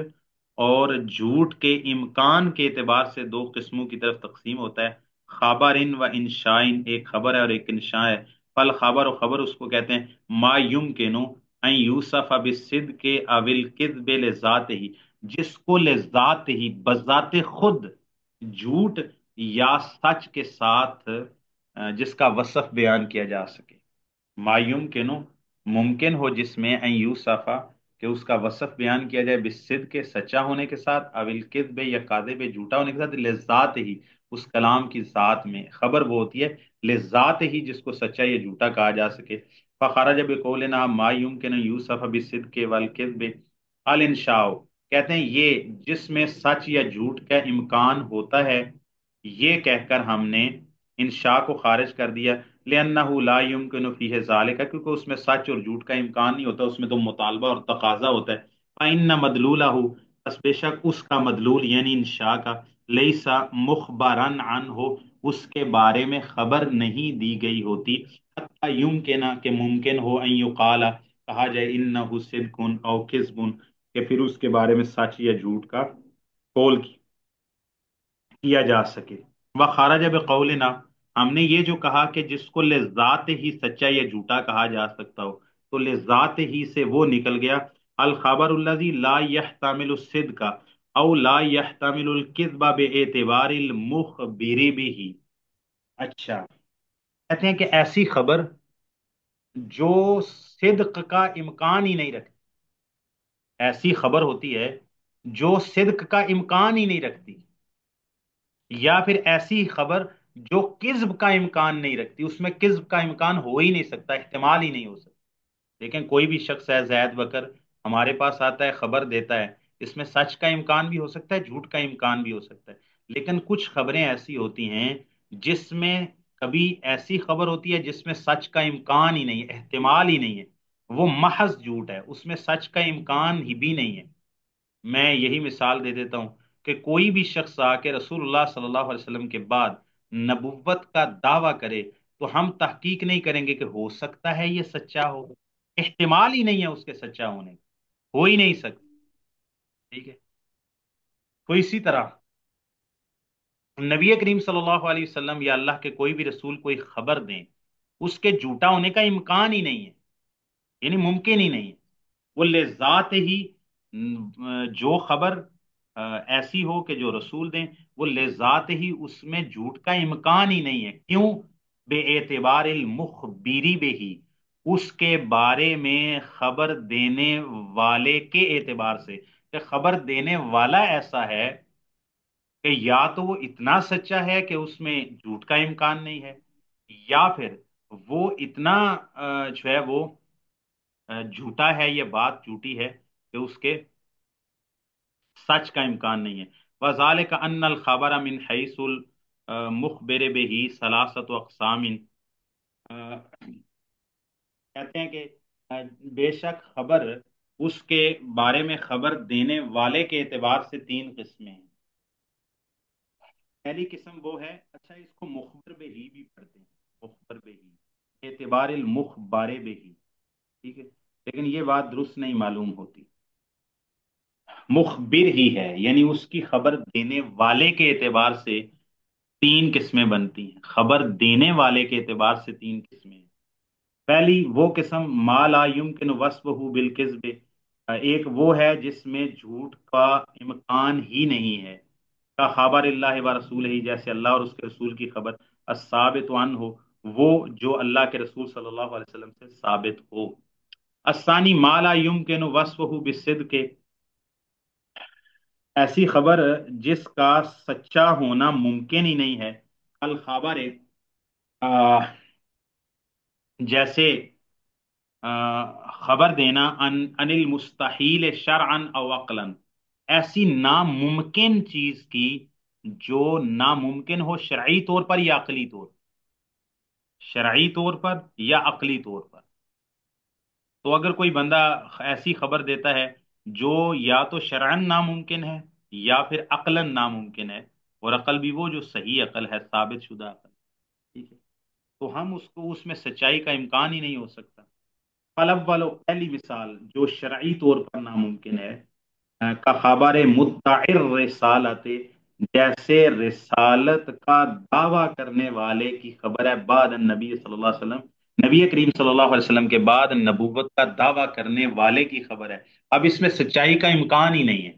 اور جھوٹ کے امکان کے اعتبار سے دو قسموں کی طرف تقسیم ہوتا ہے، خبر و انشائن، ایک خبر ہے اور ایک انشاء ہے۔ فل خبر و خبر اس کو کہتے ہیں ما یمکنو ان یوسف بالصدق او الکذب لذات ہی، جس کو لذات ہی بذات خود جھوٹ یا سچ کے ساتھ جس کا وصف بیان کیا جا سکے۔ ما یمکنو، ممکن ہو جس میں ان یوسفا، کہ اس کا وصف بیان کیا جائے بالصدق کے سچا ہونے کے ساتھ، او الکذب یا کاذب جھوٹا ہونے کے ساتھ، لذات ہی اس کلام کی ذات میں، خبر وہ ہوتی ہے لذات ہی جس کو سچا یا جھوٹا کہا جا سکے۔ فخرج بقولنا ما يمكن یوسف بالصدق والکذب الانشاء، کہتے ہیں یہ جس میں سچ یا جھوٹ کا امکان ہوتا ہے، یہ کہہ کر ہم نے انشاء کو خارج کر دیا، لأنه لا يمكن فيه ذلك، کیونکہ اس میں سچ اور جھوٹ کا امکان نہیں ہوتا، اس میں تو مطالبہ اور تقاضا ہوتا ہے۔ فإن مدلوله، بس بے شک اس کا مدلول یعنی انشاء کا، لیس مخبرا عنہ، اس کے بارے میں خبر نہیں دی گئی ہوتی، حتی یمکن کہ ممکن ہو ان یقال، کہا جائے انه صدق او کذب، کہ پھر اس کے بارے میں سچ یا جھوٹ کا قول کیا جا سکے۔ وخرج بقولنا، ہم نے یہ جو کہا کہ جس کو لذات ہی سچا یا جھوٹا کہا جا سکتا ہو، تو لذات ہی سے وہ نکل گیا الخبر الذي لا يحتمل الصدق او لا يحتمل الكذب باعتبار المخبر به۔ اچھا، کہتے ہیں کہ ایسی خبر جو صدق کا امکان ہی نہیں رکھتی، ایسی خبر ہوتی ہے جو صدق کا امکان ہی نہیں رکھتی، یا پھر ایسی خبر جو کذب کا امکان نہیں رکھتی، اس میں کذب کا امکان ہو ہی نہیں سکتا، احتمال ہی نہیں ہو سکتا۔ لیکن کوئی بھی شخص ہے زید بکر ہمارے پاس آتا ہے، خبر دیتا ہے، اس میں سچ کا امکان بھی ہو سکتا ہے، جھوٹ کا امکان بھی ہو سکتا ہے، لیکن کچھ خبریں ایسی ہوتی ہیں جس میں کبھی ایسی خبر ہوتی ہے جس میں سچ کا امکان ہی نہیں ہے، احتمال ہی نہیں ہے، وہ محض جھوٹ ہے، اس میں سچ کا امکان ہی بھی نہیں ہے۔ میں یہی مثال دے دیتا ہوں کہ کوئی بھی شخص آ کے رسول اللہ صلی اللہ علیہ وسلم کے بعد نبوت کا دعویٰ کرے تو ہم تحقیق نہیں کریں گے کہ ہو سکتا ہے یہ سچا ہو، احتمال ہی نہیں ہے اس کے سچا ہونے کا، ہو ہی نہیں سکتا، ٹھیک ہے۔ تو اسی طرح نبی کریم صلی اللہ علیہ وسلم یا اللہ کے کوئی بھی رسول کوئی خبر دیں، اس کے جھوٹا ہونے کا امکان ہی نہیں ہے، یعنی ممکن ہی نہیں ہے، وہ لذات ہی جو خبر ایسی ہو کہ جو رسول دیں، وہ لذات ہی اس میں جھوٹ کا امکان ہی نہیں ہے، کیوں؟ بے اعتبار المخبری بہی، اس کے بارے میں خبر دینے والے کے اعتبار سے، کہ خبر دینے والا ایسا ہے کہ یا تو وہ اتنا سچا ہے کہ اس میں جھوٹ کا امکان نہیں ہے، یا پھر وہ اتنا جو ہے وہ جھوٹا ہے، یہ بات جھوٹی ہے کہ اس کے سچ کا امکان نہیں ہے۔ وذالک ان الخبر من حیث المخبر به ثلاثه اقسام، کہتے ہیں کہ بے شک خبر اس کے بارے میں خبر دینے والے کے اعتبار سے تین قسمیں ہیں۔ پہلی قسم وہ ہے، اچھا اس کو مخبر به بھی پڑھتے ہیں، مخبر به، اعتبار المخبر به، ٹھیک ہے، لیکن یہ بات درست نہیں معلوم ہوتی، مخبر ہی ہے، یعنی اس کی خبر دینے والے کے اعتبار سے تین قسمیں بنتی ہیں، خبر دینے والے کے اعتبار سے تین قسمیں ہیں۔ پہلی وہ قسم ما لا يمكن وصفه بالکذب، ایک وہ ہے جس میں جھوٹ کا امکان ہی نہیں ہے، کا خبر اللہ و رسول ہی، جیسے اللہ اور اس کے رسول کی خبر، الثابت عنہ، وہ جو اللہ کے رسول صلی اللہ علیہ وسلم سے ثابت ہو۔ الثانی ما لا يمكن وصفه بالصدق، ایسی خبر جس کا سچا ہونا ممکن ہی نہیں ہے، الخبر جیسے خبر دینا ان المستحیل شرعا او عقلا، ایسی ناممکن چیز کی جو ناممکن ہو شرعی طور پر یا عقلی طور پر، شرعی طور پر یا عقلی طور پر. تو اگر کوئی بندہ ایسی خبر دیتا ہے جو یا تو شرعن ناممکن ہے یا پھر عقلاً ناممکن ہے، اور عقل بھی وہ جو صحیح عقل ہے، ثابت شدہ عقل، ٹھیک ہے، تو ہم اس کو، اس میں سچائی کا امکان ہی نہیں ہو سکتا. طلب والو پہلی مثال جو شرعی طور پر ناممکن ہے، کا خبر مدعر رسالت، جیسے رسالت کا دعویٰ کرنے والے کی خبر ہے، بعد النبی صلی اللہ علیہ وسلم، نبی کریم صلی اللہ علیہ وسلم کے بعد نبوت کا دعویٰ کرنے والے کی خبر ہے. اب اس میں سچائی کا امکان ہی نہیں ہے.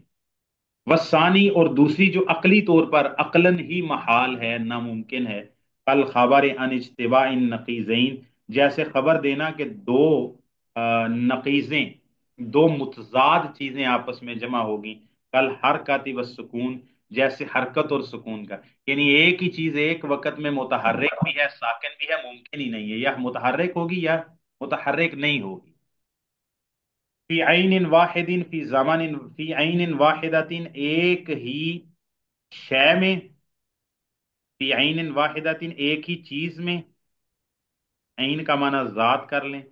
وسانی، اور دوسری جو عقلی طور پر عقلاً ہی محال ہے، ناممکن ہے، کل خبر ان اجتباء نقیزین، جیسے خبر دینا کہ دو نقیزیں، دو متضاد چیزیں آپس میں جمع ہوگی، کل حرکت و سکون، جیسے حرکت اور سکون کا. یعنی ایک ہی چیز ایک وقت میں متحرک بھی ہے، ساکن بھی ہے، ممکن ہی نہیں ہے، یا متحرک ہوگی یا متحرک نہیں ہوگی. فی عین واحد، فی زمان، فی عین واحدۃ، ایک ہی شے میں، فی عین واحدۃ، ایک ہی چیز میں، عین کا معنی ذات کر لیں،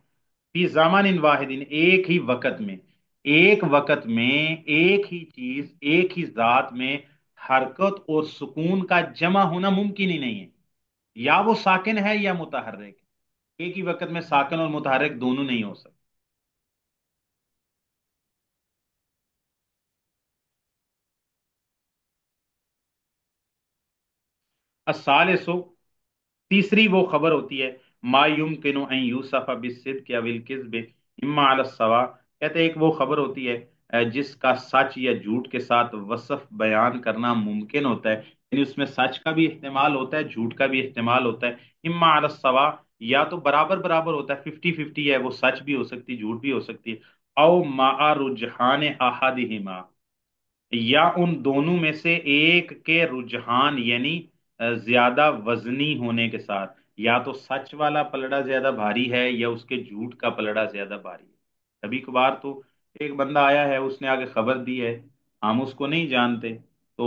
فی زمان واحد، ایک ہی وقت میں، ایک وقت میں ایک ہی چیز ایک ہی ذات میں حرکت اور سکون کا جمع ہونا ممکن ہی نہیں ہے. یا وہ ساکن ہے یا متحرک. ایک ہی وقت میں ساکن اور متحرک دونوں نہیں ہو سکتے. الثالث، تیسری وہ خبر ہوتی ہے، ما یمکن ان یوصف بالصدق او الکذب اما علی الصوا، کہتے ہیں ایک وہ خبر ہوتی ہے جس کا سچ یا جھوٹ کے ساتھ وصف بیان کرنا ممکن ہوتا ہے. یعنی اس میں سچ کا بھی احتمال ہوتا ہے، جھوٹ کا بھی احتمال ہوتا ہے. اما علی الصوا، یا تو برابر برابر ہوتا ہے، 50-50 ہے، وہ سچ بھی ہو سکتی ہے، جھوٹ بھی ہو سکتی ہے. او مع رجحان احدہما، یا ان دونوں میں سے ایک کے رجحان، یعنی زیادہ وزنی ہونے کے ساتھ، یا تو سچ والا پلڑا زیادہ بھاری ہے یا اس کے جھوٹ کا پلڑا زیادہ بھاری ہے. کبھی کبھار تو ایک بندہ آیا ہے، اس نے آگے خبر دی ہے، ہم اس کو نہیں جانتے، تو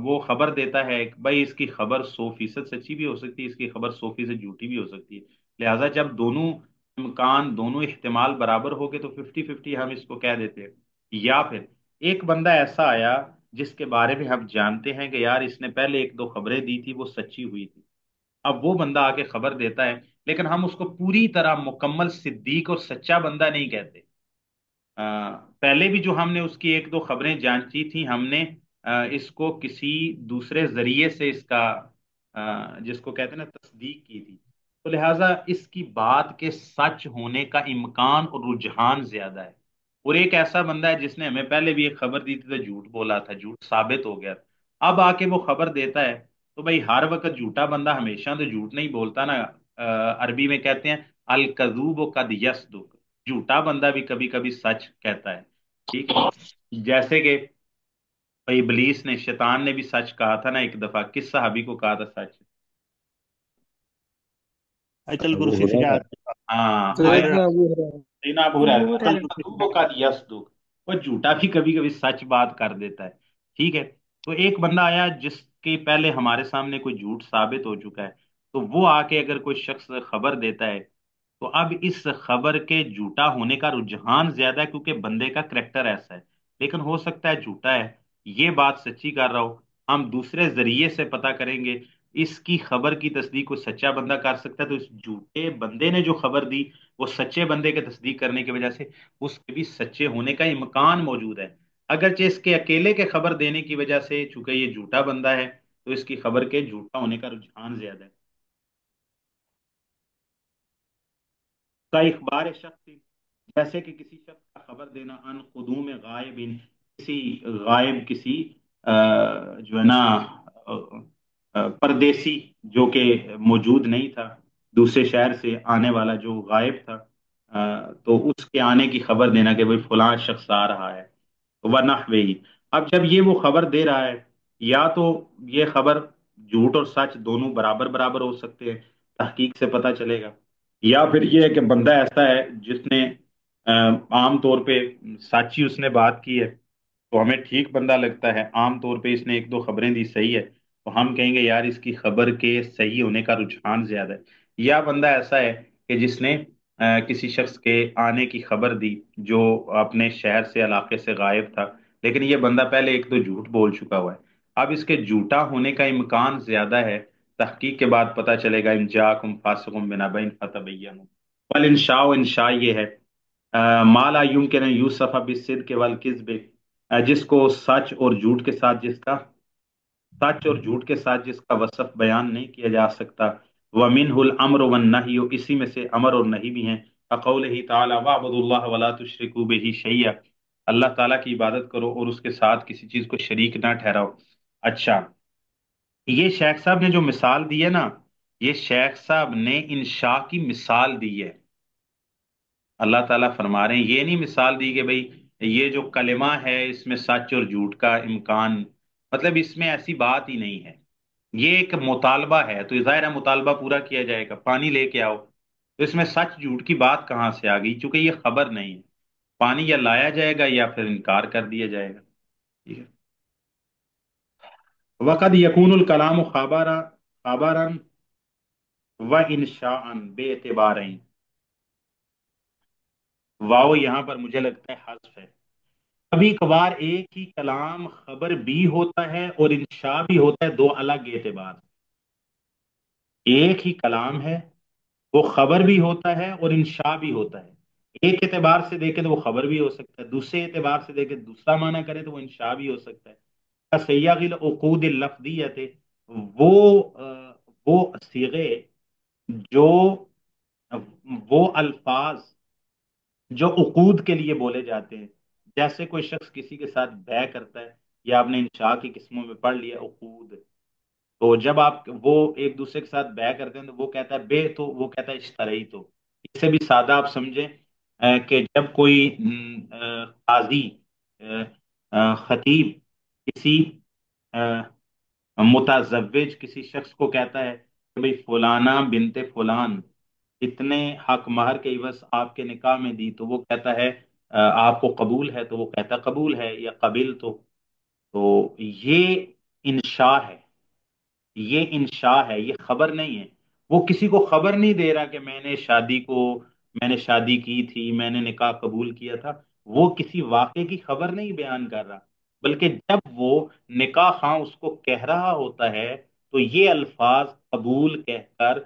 وہ خبر دیتا ہے کہ بھائی اس کی خبر 100% سچی بھی ہو سکتی ہے، اس کی خبر 100% جھوٹی بھی ہو سکتی ہے. لہٰذا جب دونوں امکان، دونوں احتمال برابر ہو گئے تو 50-50 ہم اس کو کہہ دیتے ہیں. یا پھر ایک بندہ ایسا آیا جس کے بارے میں ہم جانتے ہیں کہ یار اس نے پہلے ایک دو خبریں دی تھی، وہ سچی ہوئی تھی. اب وہ بندہ آ کے خبر دیتا ہے، لیکن ہم اس کو پوری طرح مکمل صدیق اور سچا بندہ نہیں کہتے. پہلے بھی جو ہم نے اس کی ایک دو خبریں جانچی تھی، ہم نے اس کو کسی دوسرے ذریعے سے اس کا جس کو کہتے ہیں نا تصدیق کی تھی. تو لہٰذا اس کی بات کے سچ ہونے کا امکان اور رجحان زیادہ ہے. اور ایک ایسا بندہ ہے جس نے ہمیں پہلے بھی ایک خبر دی تھی تو جھوٹ بولا تھا، جھوٹ ثابت ہو گیا تھا. اب آ کے وہ خبر دیتا ہے، تو بھائی ہر وقت جھوٹا بندہ ہمیشہ تو جھوٹ نہیں بولتا نا. عربی میں کہتے ہیں الکذوب قد یصدق، جھوٹا بندہ بھی کبھی کبھی سچ کہتا ہے. ٹھیک ہے، جیسے کہ بھائی ابلیس نے، شیطان نے بھی سچ کہا تھا نا ایک دفعہ. کس صحابی کو کہا تھا سچ؟ آیت ابو الکرسی سے کیا؟ ہریرہ، ہاں آئے سیدنا ابو ہریرہ. سیدنا ابو ابو ہریرہ، ہریرہ القذوب قد یصدق، وہ جھوٹا بھی کبھی کبھی سچ بات کر دیتا ہے. ٹھیک ہے، تو ایک بندہ آیا جس کے پہلے ہمارے سامنے کوئی جھوٹ ثابت ہو چکا ہے، تو وہ آ کے اگر کوئی شخص خبر دیتا ہے، تو اب اس خبر کے جھوٹا ہونے کا رجحان زیادہ ہے کیونکہ بندے کا کریکٹر ایسا ہے. لیکن ہو سکتا ہے جھوٹا ہے، یہ بات سچی کر رہا ہو، ہم دوسرے ذریعے سے پتہ کریں گے، اس کی خبر کی تصدیق کوئی سچا بندہ کر سکتا ہے، تو اس جھوٹے بندے نے جو خبر دی وہ سچے بندے کے تصدیق کرنے کی وجہ سے اس کے بھی سچے ہونے کا امکان موجود ہے. اگرچہ اس کے اکیلے کے خبر دینے کی وجہ سے چونکہ یہ جھوٹا بندہ ہے، تو اس کی خبر کے جھوٹا ہونے کا رجحان زیادہ ہے. کا اخبار شخص، جیسے کہ کسی شخص کا خبر دینا ان قدوم غائب، کسی غائب، کسی جو ہے نا پردیسی جو کہ موجود نہیں تھا، دوسرے شہر سے آنے والا جو غائب تھا، تو اس کے آنے کی خبر دینا کہ بھائی فلاں شخص آ رہا ہے، ونحوہ ہی. اب جب یہ وہ خبر دے رہا ہے، یا تو یہ خبر، جھوٹ اور سچ دونوں برابر برابر ہو سکتے ہیں، تحقیق سے پتہ چلے گا. یا پھر یہ ہے کہ بندہ ایسا ہے جس نے عام طور پہ سچ ہی اس نے بات کی ہے، تو ہمیں ٹھیک بندہ لگتا ہے، عام طور پہ اس نے ایک دو خبریں دی صحیح ہے، تو ہم کہیں گے یار اس کی خبر کے صحیح ہونے کا رجحان زیادہ ہے۔ یا بندہ ایسا ہے کہ جس نے کسی شخص کے آنے کی خبر دی جو اپنے شہر سے علاقے سے غائب تھا، لیکن یہ بندہ پہلے ایک دو جھوٹ بول چکا ہوا ہے، اب اس کے جھوٹا ہونے کا امکان زیادہ ہے، تحقیق کے بعد پتہ چلے گا ان جاءکم فاسق بنبأ فتبینوا۔ والانشاء، انشاء یہ ہے ما لا يمكن ان یوصف بالصدق والکذب، جس کو سچ اور جھوٹ کے ساتھ سچ اور جھوٹ کے ساتھ جس کا وصف بیان نہیں کیا جا سکتا۔ وَمِنْهُ الْأَمْرُ وَالنَّهْيُ، اسی میں سے امر اور نہیں بھی ہیں۔ قَوْلِهِ تَعَالَى وَاعْبُدُوا اللَّهَ وَلَا تُشْرِكُوا بِهِ شَيْئًا، اللہ تعالیٰ کی عبادت کرو اور اس کے ساتھ کسی چیز کو شریک نہ ٹھہراؤ۔ اچھا، یہ شیخ صاحب نے جو مثال دی ہے نا، یہ شیخ صاحب نے انشاء کی مثال دی ہے۔ اللہ تعالیٰ فرما رہے ہیں، یہ نہیں مثال دی کہ بھئی یہ جو کلمہ ہے اس میں سچ اور جھوٹ کا امکان، مطلب اس میں ایسی بات ہی نہیں ہے، یہ ایک مطالبہ ہے، تو ظاہر ہے مطالبہ پورا کیا جائے گا، پانی لے کے آؤ، تو اس میں سچ جھوٹ کی بات کہاں سے آ گئی؟ چونکہ یہ خبر نہیں ہے، پانی یا لایا جائے گا یا پھر انکار کر دیا جائے گا، ٹھیک ہے۔ وقد یکون الکلام خبرا و انشاء بے اعتبارین، واو یہاں پر مجھے لگتا ہے حذف ہے۔ کبھی کبھار ایک ہی کلام خبر بھی ہوتا ہے اور انشاء بھی ہوتا ہے، دو الگ اعتبار۔ ایک ہی کلام ہے، وہ خبر بھی ہوتا ہے اور انشاء بھی ہوتا ہے، ایک اعتبار سے دیکھے تو وہ خبر بھی ہو سکتا ہے، دوسرے اعتبار سے دیکھے دوسرا معنی کرے تو وہ انشاء بھی ہو سکتا ہے۔ سیاق العقود اللفظیت، وہ وہ صیغے، جو وہ الفاظ جو عقود کے لیے بولے جاتے ہیں، جیسے کوئی شخص کسی کے ساتھ بیع کرتا ہے، یا آپ نے انشاء کی قسموں میں پڑھ لیا عقود، تو جب آپ وہ ایک دوسرے کے ساتھ بیع کرتے ہیں تو وہ کہتا ہے بے، تو وہ کہتا ہے اشترئی تو، اس سے بھی سادہ آپ سمجھیں کہ جب کوئی قاضی خطیب کسی متزوج کسی شخص کو کہتا ہے کہ بھئی فلانا بنت فلان اتنے حق مہر کے عوض آپ کے نکاح میں دی، تو وہ کہتا ہے آپ کو قبول ہے، تو وہ کہتا قبول ہے یا قبل تو یہ انشاء ہے، یہ انشاء ہے، یہ خبر نہیں ہے۔ وہ کسی کو خبر نہیں دے رہا کہ میں نے شادی کی تھی، میں نے نکاح قبول کیا تھا، وہ کسی واقعے کی خبر نہیں بیان کر رہا، بلکہ جب وہ نکاح خواہ اس کو کہہ رہا ہوتا ہے تو یہ الفاظ قبول کہہ کر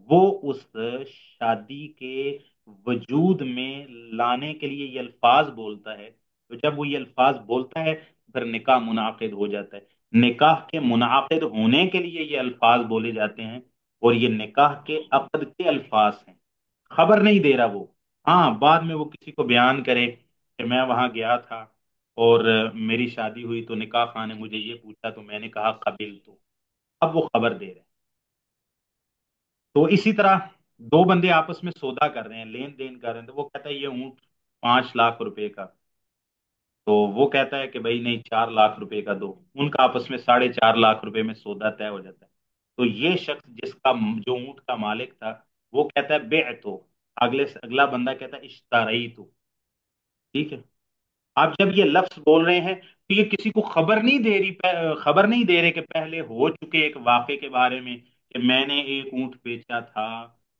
وہ اس شادی کے وجود میں لانے کے لیے یہ الفاظ بولتا ہے، تو جب وہ یہ الفاظ بولتا ہے پھر نکاح منعقد ہو جاتا ہے۔ نکاح کے منعقد ہونے کے لیے یہ الفاظ بولے جاتے ہیں، اور یہ نکاح کے عقد کے الفاظ ہیں، خبر نہیں دے رہا وہ۔ ہاں بعد میں وہ کسی کو بیان کرے کہ میں وہاں گیا تھا اور میری شادی ہوئی تو نکاح خواہ نے مجھے یہ پوچھا تو میں نے کہا قبل تو، اب وہ خبر دے رہے ہیں۔ تو اسی طرح دو بندے آپس میں سودا کر رہے ہیں، لین دین کر رہے ہیں، تو وہ کہتا ہے یہ اونٹ 5 لاکھ روپے کا، تو وہ کہتا ہے کہ بھائی نہیں 4 لاکھ روپے کا دو، ان کا آپس میں 4.5 لاکھ روپے میں سودا طے ہو جاتا ہے۔ تو یہ شخص جس کا جو اونٹ کا مالک تھا وہ کہتا ہے بے تو، اگلا بندہ کہتا ہے اشترئی تو، ٹھیک ہے۔ آپ جب یہ لفظ بول رہے ہیں تو یہ کسی کو خبر نہیں دے رہی، خبر نہیں دے رہے کہ پہلے ہو چکے ایک واقعے کے بارے میں کہ میں نے ایک اونٹ بیچا تھا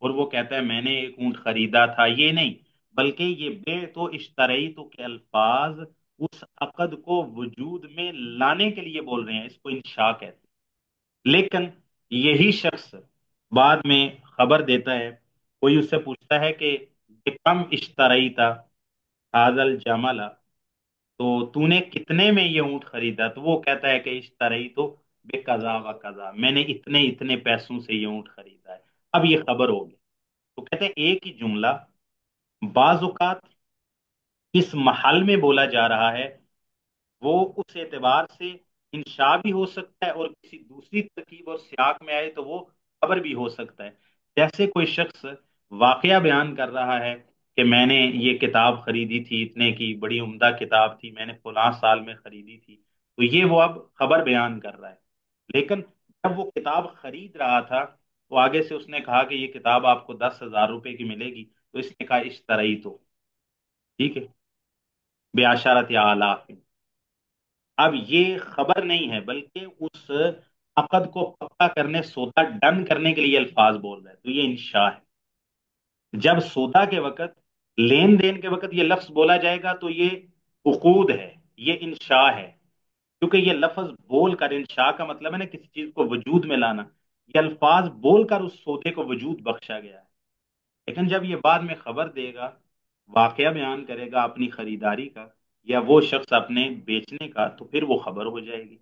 اور وہ کہتا ہے میں نے ایک اونٹ خریدا تھا، یہ نہیں، بلکہ یہ بے تو اشترئی تو کے الفاظ اس عقد کو وجود میں لانے کے لیے بول رہے ہیں، اس کو انشاء کہتے ہیں۔ لیکن یہی شخص بعد میں خبر دیتا ہے، کوئی اس سے پوچھتا ہے کہ یہ کم اشترئی تھا حاضل جمل، تو نے کتنے میں یہ اونٹ خریدا؟ تو وہ کہتا ہے کہ اشترئی تو بے قضا و قضا، میں نے اتنے اتنے پیسوں سے یہ اونٹ خریدا ہے، اب یہ خبر ہوگی۔ تو کہتے ہیں ایک ہی جملہ بعض اوقات اس محل میں بولا جا رہا ہے، وہ اس اعتبار سے انشاء بھی ہو سکتا ہے اور کسی دوسری ترکیب اور سیاق میں آئے تو وہ خبر بھی ہو سکتا ہے۔ جیسے کوئی شخص واقعہ بیان کر رہا ہے کہ میں نے یہ کتاب خریدی تھی اتنے کی، بڑی عمدہ کتاب تھی، میں نے فلاں سال میں خریدی تھی، تو یہ وہ اب خبر بیان کر رہا ہے۔ لیکن جب وہ کتاب خرید رہا تھا تو آگے سے اس نے کہا کہ یہ کتاب آپ کو 10,000 روپے کی ملے گی، تو اس نے کہا اشترئی تو، ٹھیک ہے، بے اشارت یا آلاف، اب یہ خبر نہیں ہے، بلکہ اس عقد کو پکا کرنے، سودا ڈن کرنے کے لیے الفاظ بول رہے ہیں، تو یہ انشاء ہے۔ جب سودا کے وقت، لین دین کے وقت یہ لفظ بولا جائے گا تو یہ عقود ہے، یہ انشاء ہے، کیونکہ یہ لفظ بول کر، انشاء کا مطلب ہے نا کسی چیز کو وجود میں لانا، یہ الفاظ بول کر اس سودے کو وجود بخشا گیا ہے۔ لیکن جب یہ بعد میں خبر دے گا، واقعہ بیان کرے گا اپنی خریداری کا یا وہ شخص اپنے بیچنے کا، تو پھر وہ خبر ہو جائے گی۔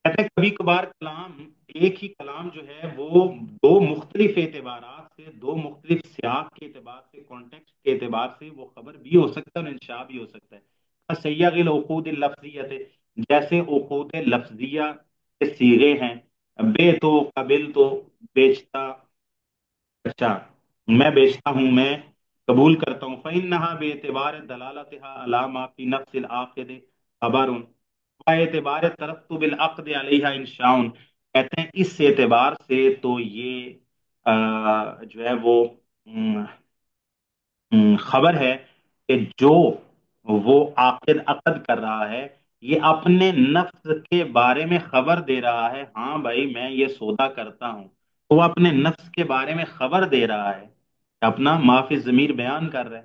کہتے ہیں کبھی کبھار کلام، ایک ہی کلام جو ہے وہ دو مختلف اعتبارات سے، دو مختلف سیاق کے اعتبار سے، کانٹیکسٹ کے اعتبار سے وہ خبر بھی ہو سکتا ہے اور انشاء بھی ہو سکتا ہے۔ سیاق العقود اللفظیت، جیسے عقود لفظیہ کے صیغے ہیں، بے تو، قبل تو، بیچتا، اچھا، میں بیچتا ہوں، میں قبول کرتا ہوں، فإنها باعتبار دلالتها على ما في نفس العاقد خبر اعتبار ترتب العقد علیہ انشاء، کہتے ہیں اس اعتبار سے تو یہ جو ہے وہ خبر ہے کہ جو وہ عاقد عقد کر رہا ہے، یہ اپنے نفس کے بارے میں خبر دے رہا ہے، ہاں بھائی میں یہ سودا کرتا ہوں، تو وہ اپنے نفس کے بارے میں خبر دے رہا ہے، اپنا معافی ضمیر بیان کر رہا ہے،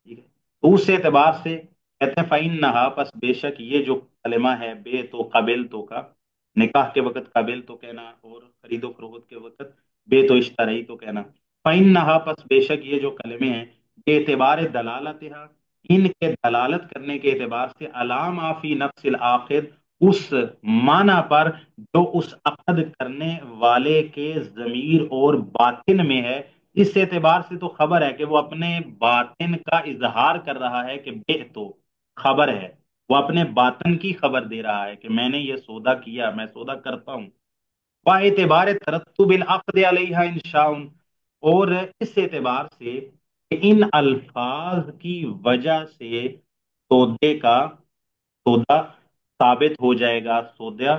ٹھیک ہے؟ تو اس اعتبار سے کہتے ہیں فَإِن نہا، پس بے شک یہ جو کلمہ ہے بے تو قبل تو کا، نکاح کے وقت قبل تو کہنا اور خرید و فروخت کے وقت بے تو اشترائی تو کہنا، فَإِن نہا، پس بے شک یہ جو کلمے ہیں بے اعتبار دلالتہا، ان کے دلالت کرنے کے اعتبار سے، علامہ فی نفس العاقد، اس معنی پر جو اس عقد کرنے والے کے ضمیر اور باطن میں ہے، اس اعتبار سے تو خبر ہے کہ وہ اپنے باطن کا اظہار کر رہا ہے کہ بے تو خبر ہے، وہ اپنے باطن کی خبر دے رہا ہے کہ میں نے یہ سودا کیا، میں سودا کرتا ہوں۔ اعتبار ترتب العقد علیہ انشاء، اور اس اعتبار سے کہ ان الفاظ کی وجہ سے سودے کا، سودا ثابت ہو جائے گا، سودا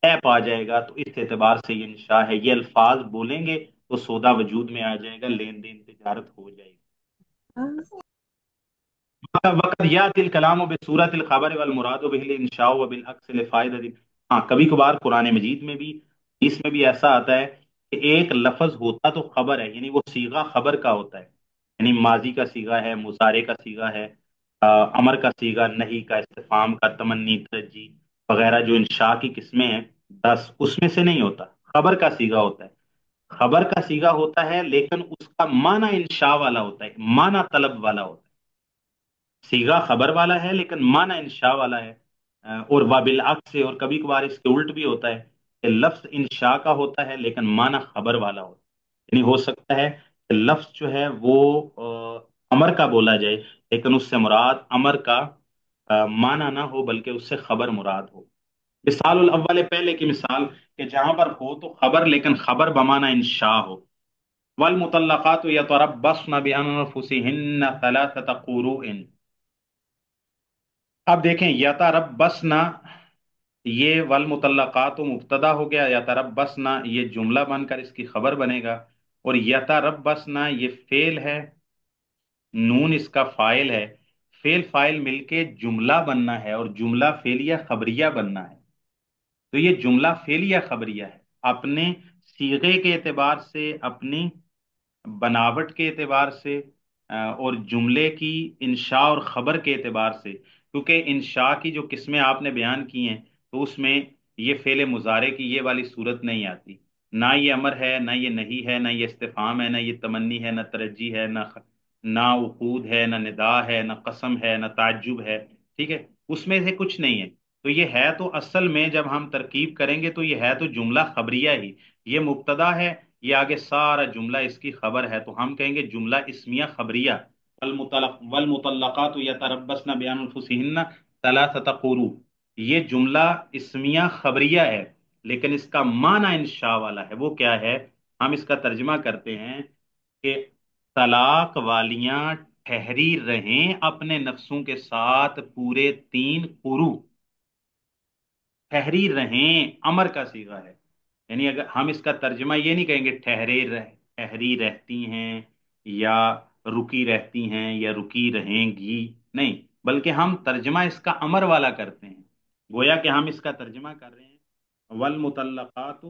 طے پا جائے گا، تو اس اعتبار سے یہ انشاء ہے، یہ الفاظ بولیں گے تو سودا وجود میں آ جائے گا، لین دین تجارت ہو جائے گی۔ وقت یاتی الکلام بصورت الخبر والمراد به الانشاء وبالعکس لفائدہ، ہاں کبھی کبھار قرآن مجید میں بھی، اس میں بھی ایسا آتا ہے کہ ایک لفظ ہوتا تو خبر ہے، یعنی وہ صیغہ خبر کا ہوتا ہے، یعنی ماضی کا صیغہ ہے، مضارع کا صیغہ ہے، امر کا صیغہ، نہی کا، استفہام کا، تمنی، ترجی وغیرہ جو انشاء کی قسمیں ہیں 10، اس میں سے نہیں ہوتا، خبر کا صیغہ ہوتا ہے۔ خبر کا صیغہ ہوتا ہے لیکن اس کا معنی انشاء والا ہوتا ہے، معنی طلب والا ہوتا ہے۔ صیغہ خبر والا ہے لیکن معنی انشاء والا ہے۔ اور وابالعکس سے، اور کبھی کبھار اس کے الٹ بھی ہوتا ہے کہ لفظ انشاء کا ہوتا ہے لیکن معنی خبر والا ہوتا ہے، یعنی ہو سکتا ہے کہ لفظ جو ہے وہ امر کا بولا جائے لیکن اس سے مراد امر کا معنی نہ ہو بلکہ اس سے خبر مراد ہو۔ مثال الاول، پہلے کی مثال کہ جہاں پر ہو تو خبر لیکن خبر بمعنی انشاء ہو۔ والمطلقات یتربصن بانفسهن ثلاثة قروء، اب دیکھیں یتربصن، یہ والمطلقات مبتدا ہو گیا، یتربصن یہ جملہ بن کر اس کی خبر بنے گا، اور یتربصن یہ فعل ہے، نون اس کا فاعل ہے، فعل فاعل مل کے جملہ بننا ہے، اور جملہ فعلیہ خبریہ بننا ہے، تو یہ جملہ فعلیہ خبریہ ہے، اپنے صیغے کے اعتبار سے، اپنی بناوٹ کے اعتبار سے، اور جملے کی انشاء اور خبر کے اعتبار سے، کیونکہ انشاء کی جو قسمیں آپ نے بیان کی ہیں تو اس میں یہ فعل مضارع کی یہ والی صورت نہیں آتی، نہ یہ امر ہے، نہ یہ نہیں ہے، نہ یہ استفہام ہے، نہ یہ تمنی ہے، نہ ترجی ہے، نہ وقود ہے، نہ ندا ہے، نہ قسم ہے، نہ تعجب ہے، ٹھیک ہے، اس میں سے کچھ نہیں ہے، تو یہ ہے تو اصل میں جب ہم ترکیب کریں گے تو یہ ہے تو جملہ خبریہ ہی، یہ مبتدا ہے، یہ آگے سارا جملہ اس کی خبر ہے، تو ہم کہیں گے جملہ اسمیہ خبریہ، والمطلقات یتربصن بانفسهن ثلاثة قروء، یہ جملہ اسمیہ خبریہ ہے لیکن اس کا معنی انشاء والا ہے، وہ کیا ہے؟ ہم اس کا ترجمہ کرتے ہیں کہ طلاق والیاں ٹھہری رہیں اپنے نفسوں کے ساتھ پورے 3 قروء، ٹھہری رہیں امر کا صیغہ ہے، یعنی اگر ہم اس کا ترجمہ یہ نہیں کہیں گے ٹھہری رہتی ہیں یا رکی رہتی ہیں یا رکی رہیں گی، نہیں، بلکہ ہم ترجمہ اس کا امر والا کرتے ہیں، گویا کہ ہم اس کا ترجمہ کر رہے ہیں والمطلقات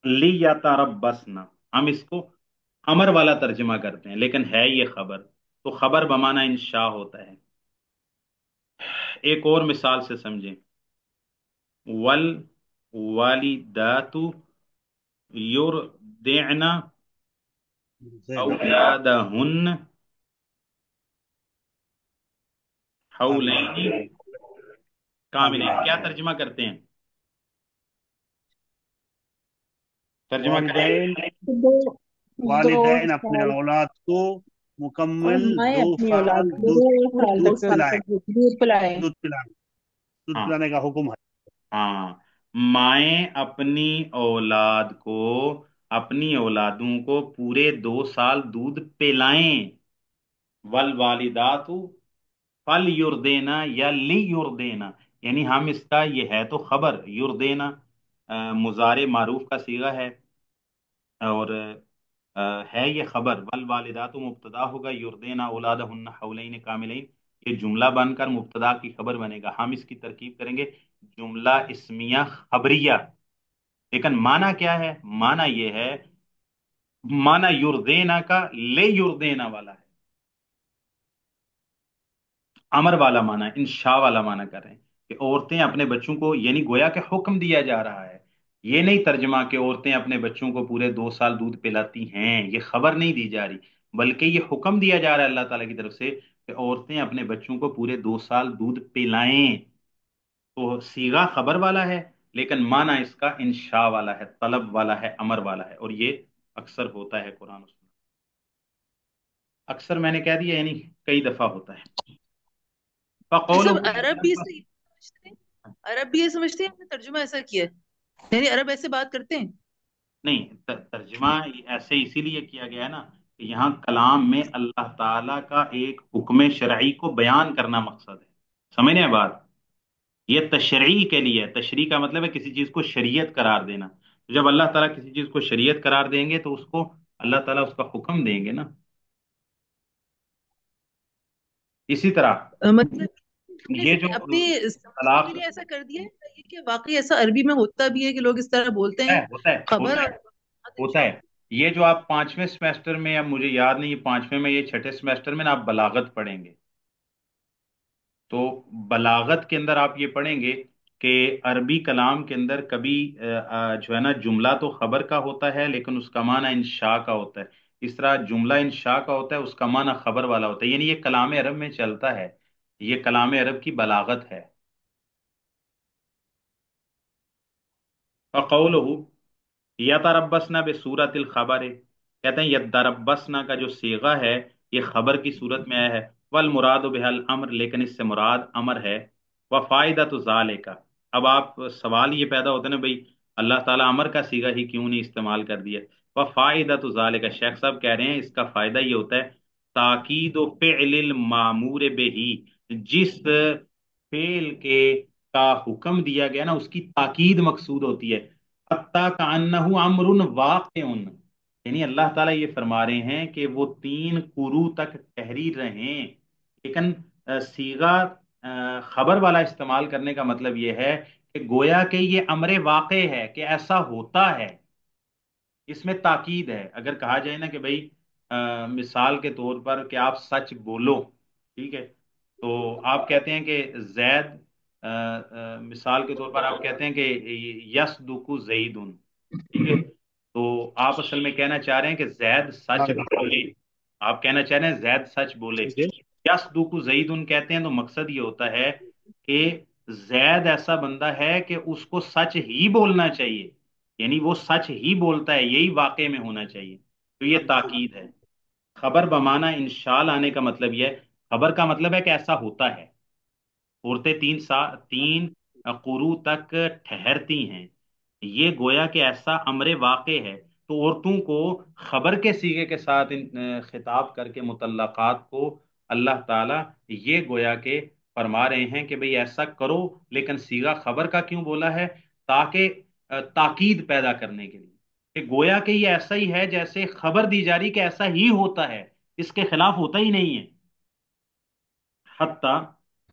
لیتربصن، ہم اس کو امر والا ترجمہ کرتے ہیں، لیکن ہے یہ خبر، تو خبر بمعنی انشاء ہوتا ہے۔ ایک اور مثال سے سمجھیں، والوالدات یرضعن زینب اولادہن حولین کاملین کاملین، کاملین کیا ترجمہ کرتے ہیں؟ ترجمہ کریں والدین دو دو والدین اپنے سال اولاد کو اور مکمل مائیں دو اپنی سال اولاد کو 2 سال دودھ تک سال پلائیں، تک دودھ پلائیں۔ دودھ پلائیں، دودھ ہاں پلانے کا حکم ہے۔ ہاں، مائیں اپنی اولاد کو، اپنی اولادوں کو پورے 2 سال دودھ پلائیں، والوالدات فل یردینا یا لی یردینا، یعنی ہم اس کا یہ ہے تو خبر یردینا مضارع معروف کا صیغہ ہے، اور ہے یہ خبر، والوالدات مبتدا ہوگا، یردینا اولادہن حولین کاملین، یہ جملہ بن کر مبتدا کی خبر بنے گا، ہم اس کی ترکیب کریں گے جملہ اسمیہ خبریہ، لیکن معنی کیا ہے؟ معنی یہ ہے، معنی یردینا کا لے یردینا والا ہے، امر والا معنی، انشاء والا معنی کر رہے ہیں کہ عورتیں اپنے بچوں کو، یعنی گویا کہ حکم دیا جا رہا ہے، یہ نہیں ترجمہ کہ عورتیں اپنے بچوں کو پورے 2 سال دودھ پلاتی ہیں، یہ خبر نہیں دی جا رہی، بلکہ یہ حکم دیا جا رہا ہے اللہ تعالیٰ کی طرف سے کہ عورتیں اپنے بچوں کو پورے 2 سال دودھ پلائیں، تو صیغہ خبر والا ہے، لیکن معنی اس کا انشاء والا ہے، طلب والا ہے، امر والا ہے، اور یہ اکثر ہوتا ہے قرآن و سنت، اکثر میں نے کہہ دیا یعنی کئی دفعہ ہوتا ہے۔ جیسے فقولہ عرب بھی سے یہ سمجھتے ہیں، عرب بھی یہ سمجھتے ہیں ہم نے ترجمہ ایسا کیا ہے، یعنی عرب ایسے بات کرتے ہیں؟ نہیں، ترجمہ ایسے اسی لیے کیا گیا ہے نا کہ یہاں کلام میں اللہ تعالیٰ کا ایک حکم شرعی کو بیان کرنا مقصد ہے، سمجھ رہے ہیں بات؟ یہ تشریع کے لیے ہے، تشریع کا مطلب ہے کسی چیز کو شریعت قرار دینا، تو جب اللہ تعالیٰ کسی چیز کو شریعت قرار دیں گے تو اس کو اللہ تعالیٰ اس کا حکم دیں گے نا، اسی طرح مطلب ہم نے یہ جو صرف اپنی سمجھنے کے طلاق لیے ایسا کر دیا ہے یہ کہ واقعی ایسا عربی میں ہوتا بھی ہے کہ لوگ اس طرح بولتے ہے، ہیں، ہوتا ہے خبر ہوتا اور ہے ہوتا ہے، یہ جو آپ 5ویں سمیسٹر میں، اب مجھے یاد نہیں، یہ 5ویں میں، یہ 6ٹھے سمیسٹر میں نا آپ بلاغت پڑھیں گے، تو بلاغت کے اندر آپ یہ پڑھیں گے کہ عربی کلام کے اندر کبھی جو ہے نا جملہ تو خبر کا ہوتا ہے لیکن اس کا معنی انشاء کا ہوتا ہے، اس طرح جملہ انشاء کا ہوتا ہے، اس کا معنی خبر والا ہوتا ہے، یعنی یہ کلام عرب میں چلتا ہے، یہ کلام عرب کی بلاغت ہے۔ فقولہ یتربصن بصورت الخبر، کہتے ہیں یتربصن کا جو صیغہ ہے یہ خبر کی صورت میں آیا ہے، والمراد بها الامر، لیکن اس سے مراد امر ہے، وفائدۃ ذالک، اب آپ سوال یہ پیدا ہوتا ہے نا بھائی اللہ تعالیٰ امر کا صیغہ ہی کیوں نہیں استعمال کر دیا؟ وفائدۃ ذالک، شیخ صاحب کہہ رہے ہیں اس کا فائدہ یہ ہوتا ہے تاکید و فعل المامور بہ، جس فعل کے کا حکم دیا گیا نا اس کی تاکید مقصود ہوتی ہے، حتیٰ کأنہ امر واقع، یعنی اللہ تعالیٰ یہ فرما رہے ہیں کہ وہ 3 قرو تک ٹھہری رہیں، لیکن صیغہ خبر والا استعمال کرنے کا مطلب یہ ہے کہ گویا کہ یہ امر واقع ہے کہ ایسا ہوتا ہے، اس میں تاکید ہے، اگر کہا جائے نا کہ بھائی مثال کے طور پر کہ آپ سچ بولو، ٹھیک ہے، تو آپ کہتے ہیں کہ زید مثال کے طور پر آپ کہتے ہیں کہ یصدق زیدن، ٹھیک ہے، تو آپ اصل میں کہنا چاہ رہے ہیں کہ زید سچ بولے، آپ کہنا چاہ رہے ہیں زید سچ بولے، ٹھیک ہے، یصدق زیدن کہتے ہیں تو مقصد یہ ہوتا ہے کہ زید ایسا بندہ ہے کہ اس کو سچ ہی بولنا چاہیے، یعنی وہ سچ ہی بولتا ہے، یہی واقع میں ہونا چاہیے، تو یہ تاکید ہے۔ خبر بمانہ انشاء آنے کا مطلب یہ ہے، خبر کا مطلب ہے کہ ایسا ہوتا ہے، عورتیں 3 قرو تک ٹھہرتی ہیں، یہ گویا کہ ایسا امر واقع ہے، تو عورتوں کو خبر کے صیغے کے ساتھ خطاب کر کے مطلقات کو اللہ تعالیٰ یہ گویا کہ فرما رہے ہیں کہ بھئی ایسا کرو، لیکن صیغہ خبر کا کیوں بولا ہے؟ تاکہ تاکید پیدا کرنے کے لیے کہ گویا کہ یہ ایسا ہی ہے جیسے خبر دی جا رہی کہ ایسا ہی ہوتا ہے، اس کے خلاف ہوتا ہی نہیں ہے، حتی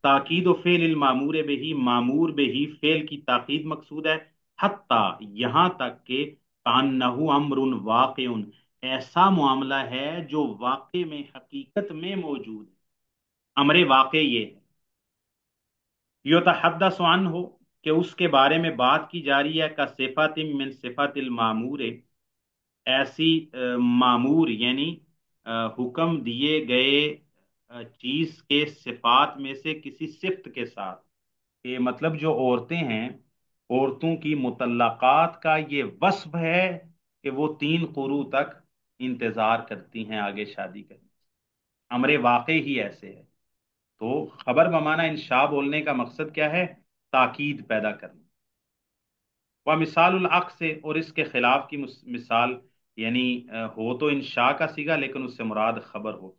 تاکید و فعل المامور بہی، معمور بہی فعل کی تاکید مقصود ہے، حتی یہاں تک کہ کانہ امر واقع، ایسا معاملہ ہے جو واقع میں حقیقت میں موجود ہے، امر واقع یہ ہے، یتحدث عنہ کہ اس کے بارے میں بات کی جا رہی ہے، کا صفت من صفات المامور، ایسی معمور یعنی حکم دیے گئے چیز کے صفات میں سے کسی صفت کے ساتھ، کہ مطلب جو عورتیں ہیں، عورتوں کی مطلقات کا یہ وصف ہے کہ وہ 3 قروء تک انتظار کرتی ہیں آگے شادی کرنے، امر واقع ہی ایسے ہے۔ تو خبر بمانا انشاء بولنے کا مقصد کیا ہے؟ تاکید پیدا کرنا۔ وہ مثال العقس سے، اور اس کے خلاف کی مثال یعنی ہو تو انشاء کا سیگا لیکن اس سے مراد خبر ہو۔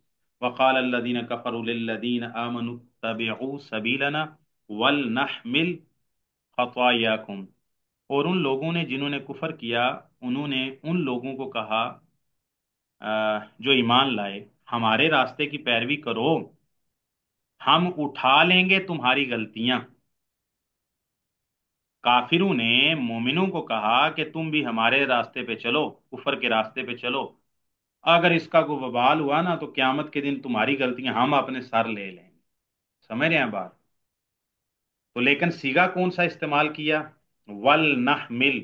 وقال الذين كفروا للذين آمنوا اتبعوا سبيلنا ولنحمل خطاياكم، اور ان لوگوں نے جنہوں نے کفر کیا، انہوں نے ان لوگوں کو کہا جو ایمان لائے، ہمارے راستے کی پیروی کرو، ہم اٹھا لیں گے تمہاری غلطیاں۔ کافروں نے مومنوں کو کہا کہ تم بھی ہمارے راستے پہ چلو، کفر کے راستے پہ چلو، اگر اس کا کوئی وبال ہوا نا تو قیامت کے دن تمہاری غلطیاں ہم اپنے سر لے لیں گے۔ سمجھ رہے ہیں بات؟ تو لیکن سیگا کون سا استعمال کیا؟ وَلْنَحْمِلْ،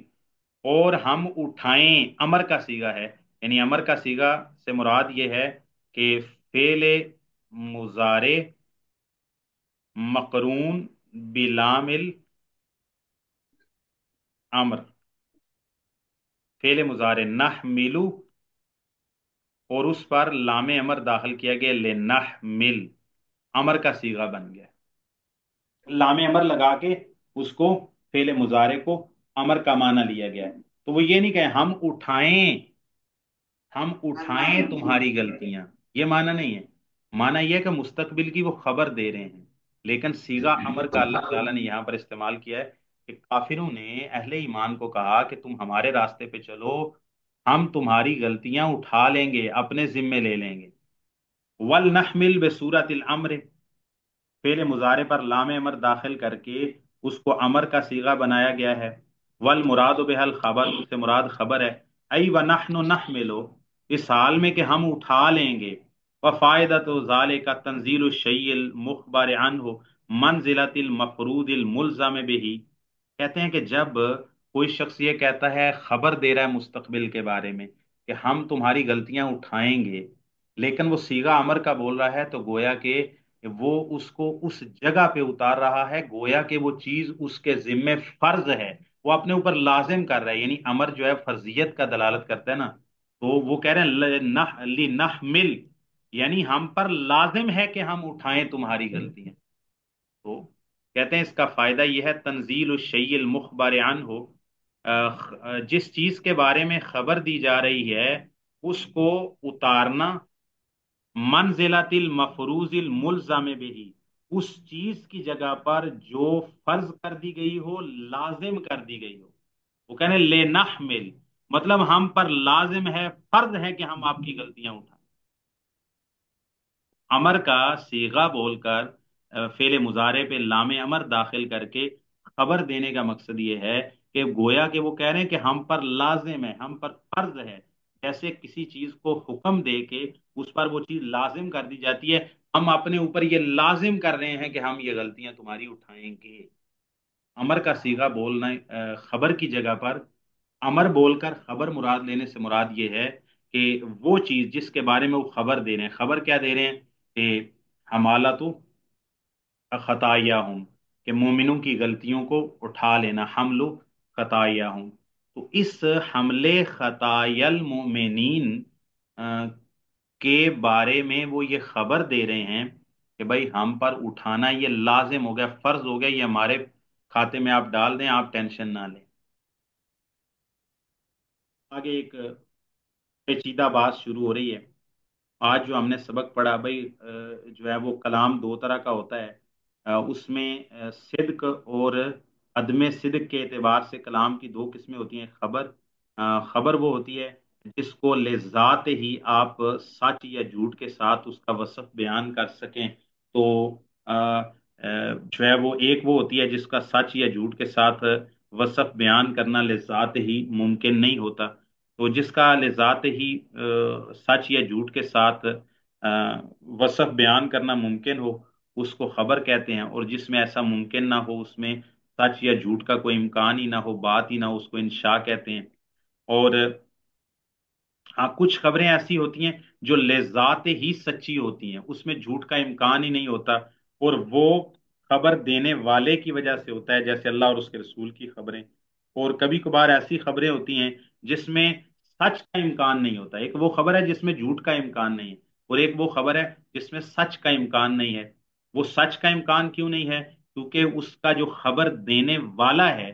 اور ہم اٹھائیں، امر کا سیگا ہے، یعنی امر کا سیگا سے مراد یہ ہے کہ فعل مضارع مقرون بلام الامر، فعل مضارع نحملو اور اس پر لام امر داخل کیا گیا، لنحمل، امر کا صیغہ بن گیا، لام امر لگا کے اس کو فعل مضارع کو امر کا معنی لیا گیا ہے۔ تو وہ یہ نہیں کہ ہم اٹھائیں، ہم اٹھائیں تمہاری غلطیاں، یہ معنی نہیں ہے، معنی یہ ہے کہ مستقبل کی وہ خبر دے رہے ہیں، لیکن صیغہ امر کا اللہ تعالیٰ نے یہاں پر استعمال کیا ہے کہ کافروں نے اہل ایمان کو کہا کہ تم ہمارے راستے پہ چلو، ہم تمہاری غلطیاں اٹھا لیں گے، اپنے ذمے لے لیں گے۔ وَلْنَحْمِلْ بِصُورَةِ الْأَمْرِ، فعل مضارع پر لام امر داخل کر کے اس کو امر کا صیغہ بنایا گیا ہے۔ والمراد بها الخبر، اس سے مراد خبر ہے، ای ونحن نحمل، اس حال میں کہ ہم اٹھا لیں گے، وفائدۃ ذالک تنزیل الشیء المخبر عنہ منزلۃ المفروض الملزم به، کہتے ہیں کہ جب کوئی شخص یہ کہتا ہے، خبر دے رہا ہے مستقبل کے بارے میں کہ ہم تمہاری غلطیاں اٹھائیں گے، لیکن وہ صیغہ امر کا بول رہا ہے، تو گویا کہ وہ اس کو اس جگہ پہ اتار رہا ہے، گویا کہ وہ چیز اس کے ذمے فرض ہے، وہ اپنے اوپر لازم کر رہا ہے، یعنی امر جو ہے فرضیت کا دلالت کرتا ہے نا، تو وہ کہہ رہے ہیں لنحمل، یعنی ہم پر لازم ہے کہ ہم اٹھائیں تمہاری غلطیاں۔ تو کہتے ہیں اس کا فائدہ یہ ہے، تنزیل الشیء المخبر عنہ، جس چیز کے بارے میں خبر دی جا رہی ہے اس کو اتارنا، منزلۃ المفروض الملزم به، اس چیز کی جگہ پر جو فرض کر دی گئی ہو، لازم کر دی گئی ہو، وہ کہنے لے نحمل، مطلب ہم پر لازم ہے، فرض ہے کہ ہم آپ کی غلطیاں اٹھائیں۔ امر کا صیغہ بول کر فعل مضارع پہ لام امر داخل کر کے خبر دینے کا مقصد یہ ہے کہ گویا کہ وہ کہہ رہے ہیں کہ ہم پر لازم ہے، ہم پر فرض ہے، جیسے کسی چیز کو حکم دے کے اس پر وہ چیز لازم کر دی جاتی ہے، ہم اپنے اوپر یہ لازم کر رہے ہیں کہ ہم یہ غلطیاں تمہاری اٹھائیں گے۔ امر کا صیغہ بولنا خبر کی جگہ پر امر بول کر خبر مراد لینے سے مراد یہ ہے کہ وہ چیز جس کے بارے میں وہ خبر دے رہے ہیں، خبر کیا دے رہے ہیں کہ حمالت خطایا ہوں، کہ مومنوں کی غلطیوں کو اٹھا لینا، حمل خطایا ہوں، تو اس حملے خطایا المؤمنین کے بارے میں وہ یہ خبر دے رہے ہیں کہ بھائی ہم پر اٹھانا یہ لازم ہو گیا، فرض ہو گیا، یہ ہمارے کھاتے میں آپ ڈال دیں، آپ ٹینشن نہ لیں۔ آگے ایک پیچیدہ بات شروع ہو رہی ہے۔ آج جو ہم نے سبق پڑھا بھائی، جو ہے وہ کلام 2 طرح کا ہوتا ہے، اس میں صدق اور عدم صدق کے اعتبار سے کلام کی 2 قسمیں ہوتی ہیں۔ خبر وہ ہوتی ہے جس کو لذات ہی آپ سچ یا جھوٹ کے ساتھ اس کا وصف بیان کر سکیں، تو جو ہے وہ ایک وہ ہوتی ہے جس کا سچ یا جھوٹ کے ساتھ وصف بیان کرنا لذات ہی ممکن نہیں ہوتا، تو جس کا لذات ہی سچ یا جھوٹ کے ساتھ وصف بیان کرنا ممکن ہو اس کو خبر کہتے ہیں، اور جس میں ایسا ممکن نہ ہو، اس میں سچ یا جھوٹ کا کوئی امکان ہی نہ ہو، بات ہی نہ ہو، اس کو انشاء کہتے ہیں۔ اور ہاں کچھ خبریں ایسی ہوتی ہیں جو لذات ہی سچی ہوتی ہیں، اس میں جھوٹ کا امکان ہی نہیں ہوتا، اور وہ خبر دینے والے کی وجہ سے ہوتا ہے، جیسے اللہ اور اس کے رسول کی خبریں۔ اور کبھی کبھار ایسی خبریں ہوتی ہیں جس میں سچ کا امکان نہیں ہوتا، ایک وہ خبر ہے جس میں جھوٹ کا امکان نہیں ہے، اور ایک وہ خبر ہے جس میں سچ کا امکان نہیں ہے۔ وہ سچ کا امکان کیوں نہیں ہے؟ کیونکہ اس کا جو خبر دینے والا ہے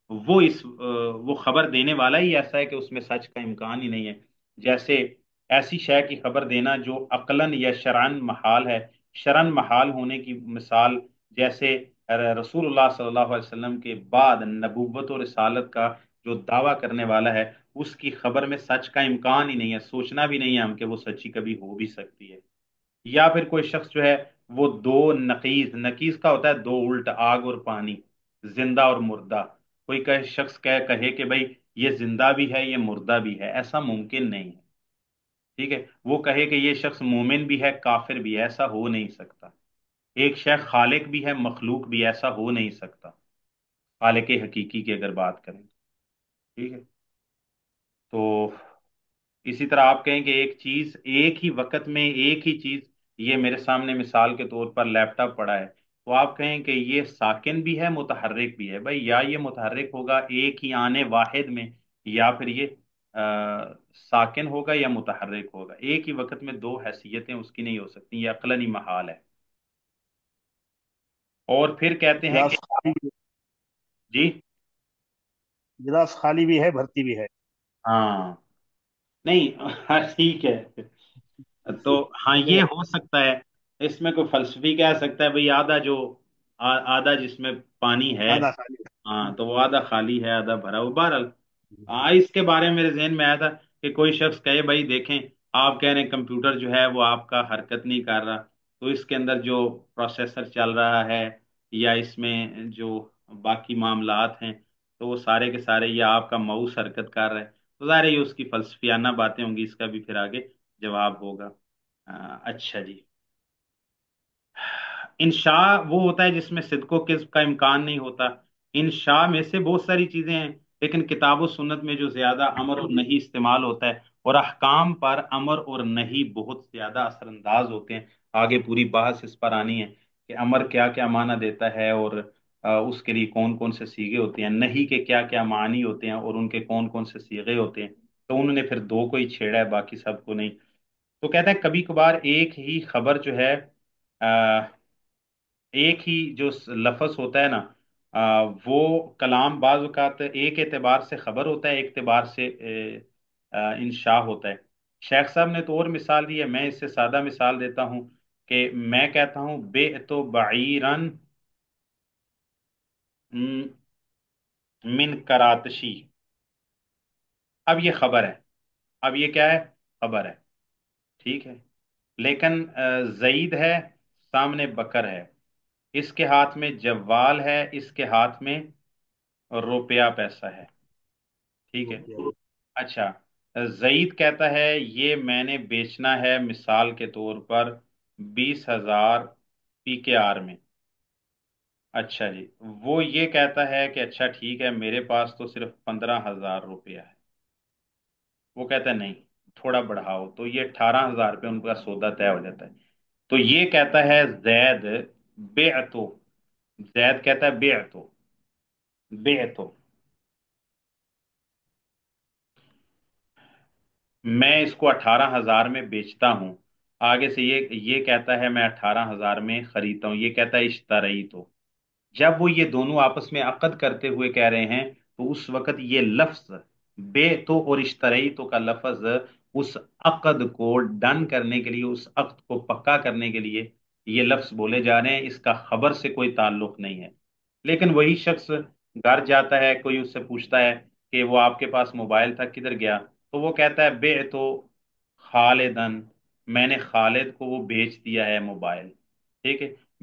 وہ خبر دینے والا ہی ایسا ہے کہ اس میں سچ کا امکان ہی نہیں ہے۔ جیسے ایسی شے کی خبر دینا جو عقلاً یا شرعاً محال ہے، شرعاً محال ہونے کی مثال جیسے رسول اللہ صلی اللہ علیہ وسلم کے بعد نبوت و رسالت کا جو دعویٰ کرنے والا ہے اس کی خبر میں سچ کا امکان ہی نہیں ہے، سوچنا بھی نہیں ہے ہم کہ وہ سچی کبھی ہو بھی سکتی ہے۔ یا پھر کوئی شخص جو ہے وہ دو نقیز، نقیز کا ہوتا ہے دو الٹ، آگ اور پانی، زندہ اور مردہ، کوئی شخص کہے کہ بھائی یہ زندہ بھی ہے یہ مردہ بھی ہے، ایسا ممکن نہیں ہے، ٹھیک ہے؟ وہ کہے کہ یہ شخص مومن بھی ہے کافر بھی ہے، ایسا ہو نہیں سکتا۔ ایک شخص خالق بھی ہے مخلوق بھی، ایسا ہو نہیں سکتا، خالق حقیقی کی اگر بات کریں، ٹھیک ہے؟ تو اسی طرح آپ کہیں کہ ایک چیز ایک ہی وقت میں ایک ہی چیز، یہ میرے سامنے مثال کے طور پر لیپ ٹاپ پڑا ہے، تو آپ کہیں کہ یہ ساکن بھی ہے متحرک بھی ہے، بھائی یا یہ متحرک ہوگا ایک ہی آنے واحد میں، یا پھر یہ ساکن ہوگا یا متحرک ہوگا، ایک ہی وقت میں دو حیثیتیں اس کی نہیں ہو سکتی، یہ عقلاً ہی محال ہے۔ اور پھر کہتے ہیں کہ گلاس خالی بھی، جی گلاس خالی بھی ہے بھرتی بھی ہے۔ ہاں نہیں ہاں ٹھیک ہے، تو ہاں یہ ہو سکتا ہے، اس میں کوئی فلسفی کہہ سکتا ہے بھئی آدھا جو آدھا جس میں پانی ہے، آدھا خالی ہاں تو وہ آدھا خالی ہے آدھا بھرا ہوا، بہرحال اس کے بارے میں میرے ذہن میں آیا تھا کہ کوئی شخص کہے بھائی دیکھیں آپ کہہ رہے ہیں کمپیوٹر جو ہے وہ آپ کا حرکت نہیں کر رہا، تو اس کے اندر جو پروسیسر چل رہا ہے یا اس میں جو باقی معاملات ہیں تو وہ سارے کے سارے یا آپ کا ماؤس حرکت کر رہا ہے، تو ظاہر ہے یہ اس کی فلسفیانہ باتیں ہوں گی، اس کا بھی پھر آگے جواب ہوگا۔ اچھا جی، انشاء وہ ہوتا ہے جس میں صدق و کذب کا امکان نہیں ہوتا۔ انشاء میں سے بہت ساری چیزیں ہیں، لیکن کتاب و سنت میں جو زیادہ امر اور نہیں استعمال ہوتا ہے، اور احکام پر امر اور نہیں بہت زیادہ اثر انداز ہوتے ہیں۔ آگے پوری بحث اس پر آنی ہے کہ امر کیا کیا معنی دیتا ہے، اور اس کے لیے کون کون سے صیغے ہوتے ہیں، نہیں کے کیا کیا معنی ہوتے ہیں اور ان کے کون کون سے صیغے ہوتے ہیں، تو انہوں نے پھر دو کو ہی چھیڑا ہے باقی سب کو نہیں۔ تو کہتے ہیں کبھی کبھار ایک ہی خبر جو ہے ایک ہی جو لفظ ہوتا ہے نا، وہ کلام بعض اوقات ایک اعتبار سے خبر ہوتا ہے، ایک اعتبار سے انشاء ہوتا ہے۔ شیخ صاحب نے تو اور مثال دی ہے، میں اس سے سادہ مثال دیتا ہوں کہ میں کہتا ہوں بے تو بعیرن من کراتشی، اب یہ خبر ہے، اب یہ کیا ہے؟ خبر ہے، ٹھیک ہے؟ لیکن زید ہے، سامنے بکر ہے، اس کے ہاتھ میں جوال ہے، اس کے ہاتھ میں روپیہ پیسہ ہے، ٹھیک ہے؟ روپیہ۔ اچھا، زید کہتا ہے یہ میں نے بیچنا ہے مثال کے طور پر 20,000 پی کے آر میں، اچھا جی، وہ یہ کہتا ہے کہ اچھا ٹھیک ہے میرے پاس تو صرف 15,000 روپیہ ہے، وہ کہتا ہے نہیں تھوڑا بڑھاؤ، تو یہ 18,000 پہ ان کا سودا طے ہو جاتا ہے۔ تو یہ کہتا ہے زید بعتو، زید کہتا ہے بعتو، بعتو، میں اس کو 18,000 میں بیچتا ہوں، آگے سے یہ کہتا ہے میں 18,000 میں خریدتا ہوں، یہ کہتا ہے اشتری تو، جب وہ یہ دونوں آپس میں عقد کرتے ہوئے کہہ رہے ہیں تو اس وقت یہ لفظ بے تو اور اشتری تو کا لفظ اس عقد کو ڈن کرنے کے لیے، اس عقد کو پکا کرنے کے لیے یہ لفظ بولے جا رہے ہیں، اس کا خبر سے کوئی تعلق نہیں ہے۔ لیکن وہی شخص گھر جاتا ہے، کوئی اس سے پوچھتا ہے کہ وہ آپ کے پاس موبائل تھا کدھر گیا، تو وہ کہتا ہے بے تو خالدن، میں نے خالد کو وہ بیچ دیا ہے موبائل، ٹھیک ہے؟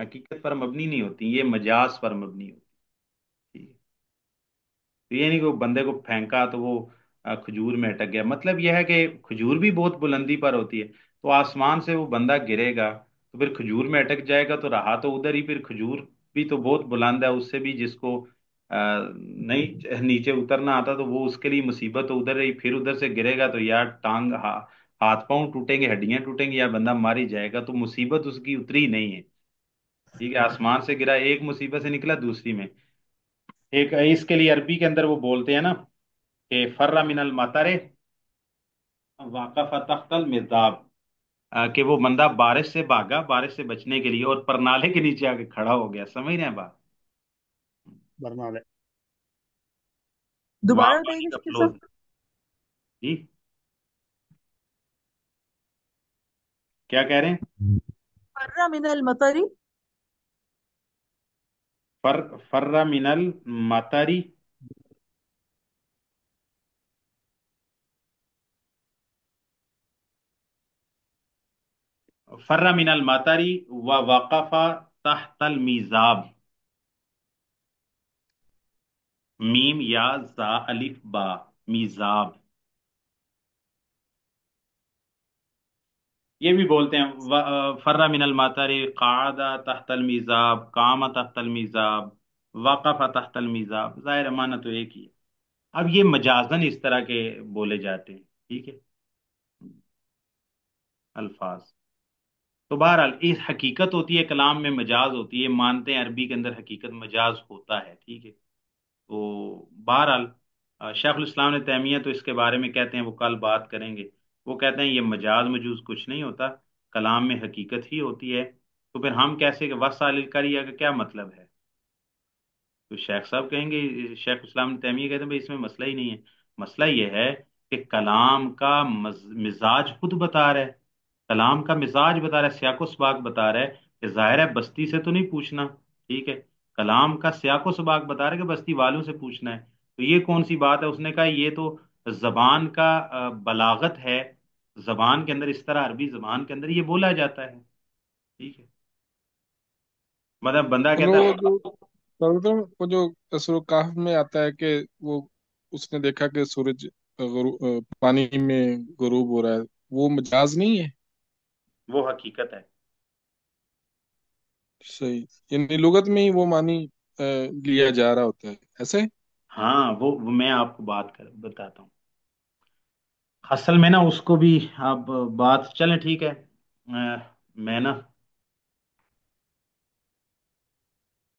حقیقت پر مبنی نہیں ہوتی، یہ مجاز پر مبنی ہوتی ہے۔ تو یہ نہیں کہ وہ بندے کو پھینکا تو وہ کھجور میں اٹک گیا، مطلب یہ ہے کہ کھجور بھی بہت بلندی پر ہوتی ہے، تو آسمان سے وہ بندہ گرے گا تو پھر کھجور میں اٹک جائے گا، تو رہا تو ادھر ہی، پھر کھجور بھی تو بہت بلند ہے، اس سے بھی جس کو نہیں نیچے اترنا آتا تو وہ اس کے لیے مصیبت تو ادھر رہی، پھر ادھر سے گرے گا تو یا ٹانگ ہاتھ پاؤں ٹوٹیں گے، ہڈیاں ٹوٹیں گی، یا بندہ مار ہی جائے گا، تو مصیبت اس کی اتری نہیں ہے، ٹھیک ہے، آسمان سے گرا ایک مصیبت سے نکلا دوسری میں۔ ایک اس کے لیے عربی کے اندر وہ بولتے ہیں نا کہ فرہ من المطر واقف تحت المذاب، کہ وہ بندہ بارش سے بھاگا بارش سے بچنے کے لیے اور پرنالے کے نیچے آ کے کھڑا ہو گیا، سمجھ رہے ہیں بات؟ برنالے. وہاں دوبارہ پانی بتائیے کا شکیل فلو، صاحب. جی کیا کہہ رہے ہیں؟ فرہ من المطری. فرہ من المطر فرہ من المطر ووقف تحت المیزاب، میم یا زا الف با، میزاب، یہ بھی بولتے ہیں فرہ من المطر، قعد تحت المیزاب، قام تحت المیزاب، وقف تحت المیزاب، ظاہر معنی تو ایک ہی ہے۔ اب یہ مجازن اس طرح کے بولے جاتے ہیں، ٹھیک ہے، الفاظ۔ تو بہرحال اس حقیقت ہوتی ہے کلام میں، مجاز ہوتی ہے، مانتے ہیں عربی کے اندر حقیقت مجاز ہوتا ہے، ٹھیک ہے۔ تو بہرحال شیخ الاسلام نے تیمیہ تو اس کے بارے میں کہتے ہیں، وہ کل بات کریں گے، وہ کہتے ہیں یہ مجاز مجوز کچھ نہیں ہوتا، کلام میں حقیقت ہی ہوتی ہے، تو پھر ہم کیسے کہ وسائل القریہ کا کیا مطلب ہے؟ تو شیخ صاحب کہیں گے، شیخ اسلام تیمیہ کہتے ہیں بھائی اس میں مسئلہ ہی نہیں ہے، مسئلہ یہ ہے کہ کلام کا مزاج خود بتا رہا ہے، کلام کا مزاج بتا رہا ہے، سیاق و سباق بتا رہا ہے، کہ ظاہر ہے بستی سے تو نہیں پوچھنا، ٹھیک ہے، کلام کا سیاق و سباق بتا رہا ہے کہ بستی والوں سے پوچھنا ہے، تو یہ کون سی بات ہے؟ اس نے کہا یہ تو زبان کا بلاغت ہے، زبان کے اندر اس طرح عربی زبان کے اندر یہ بولا جاتا ہے، ٹھیک ہے، مطلب بندہ چلو کہتا وہ ہے جو وہ جو سورہ کہف میں آتا ہے کہ وہ اس نے دیکھا کہ سورج پانی میں غروب ہو رہا ہے، وہ مجاز نہیں ہے؟ وہ حقیقت ہے۔ صحیح، یعنی لغت میں ہی وہ معنی لیا جا رہا ہوتا ہے ایسے؟ ہاں وہ میں آپ کو بات کر بتاتا ہوں، اصل میں نا اس کو بھی اب بات چلیں ٹھیک ہے، میں نا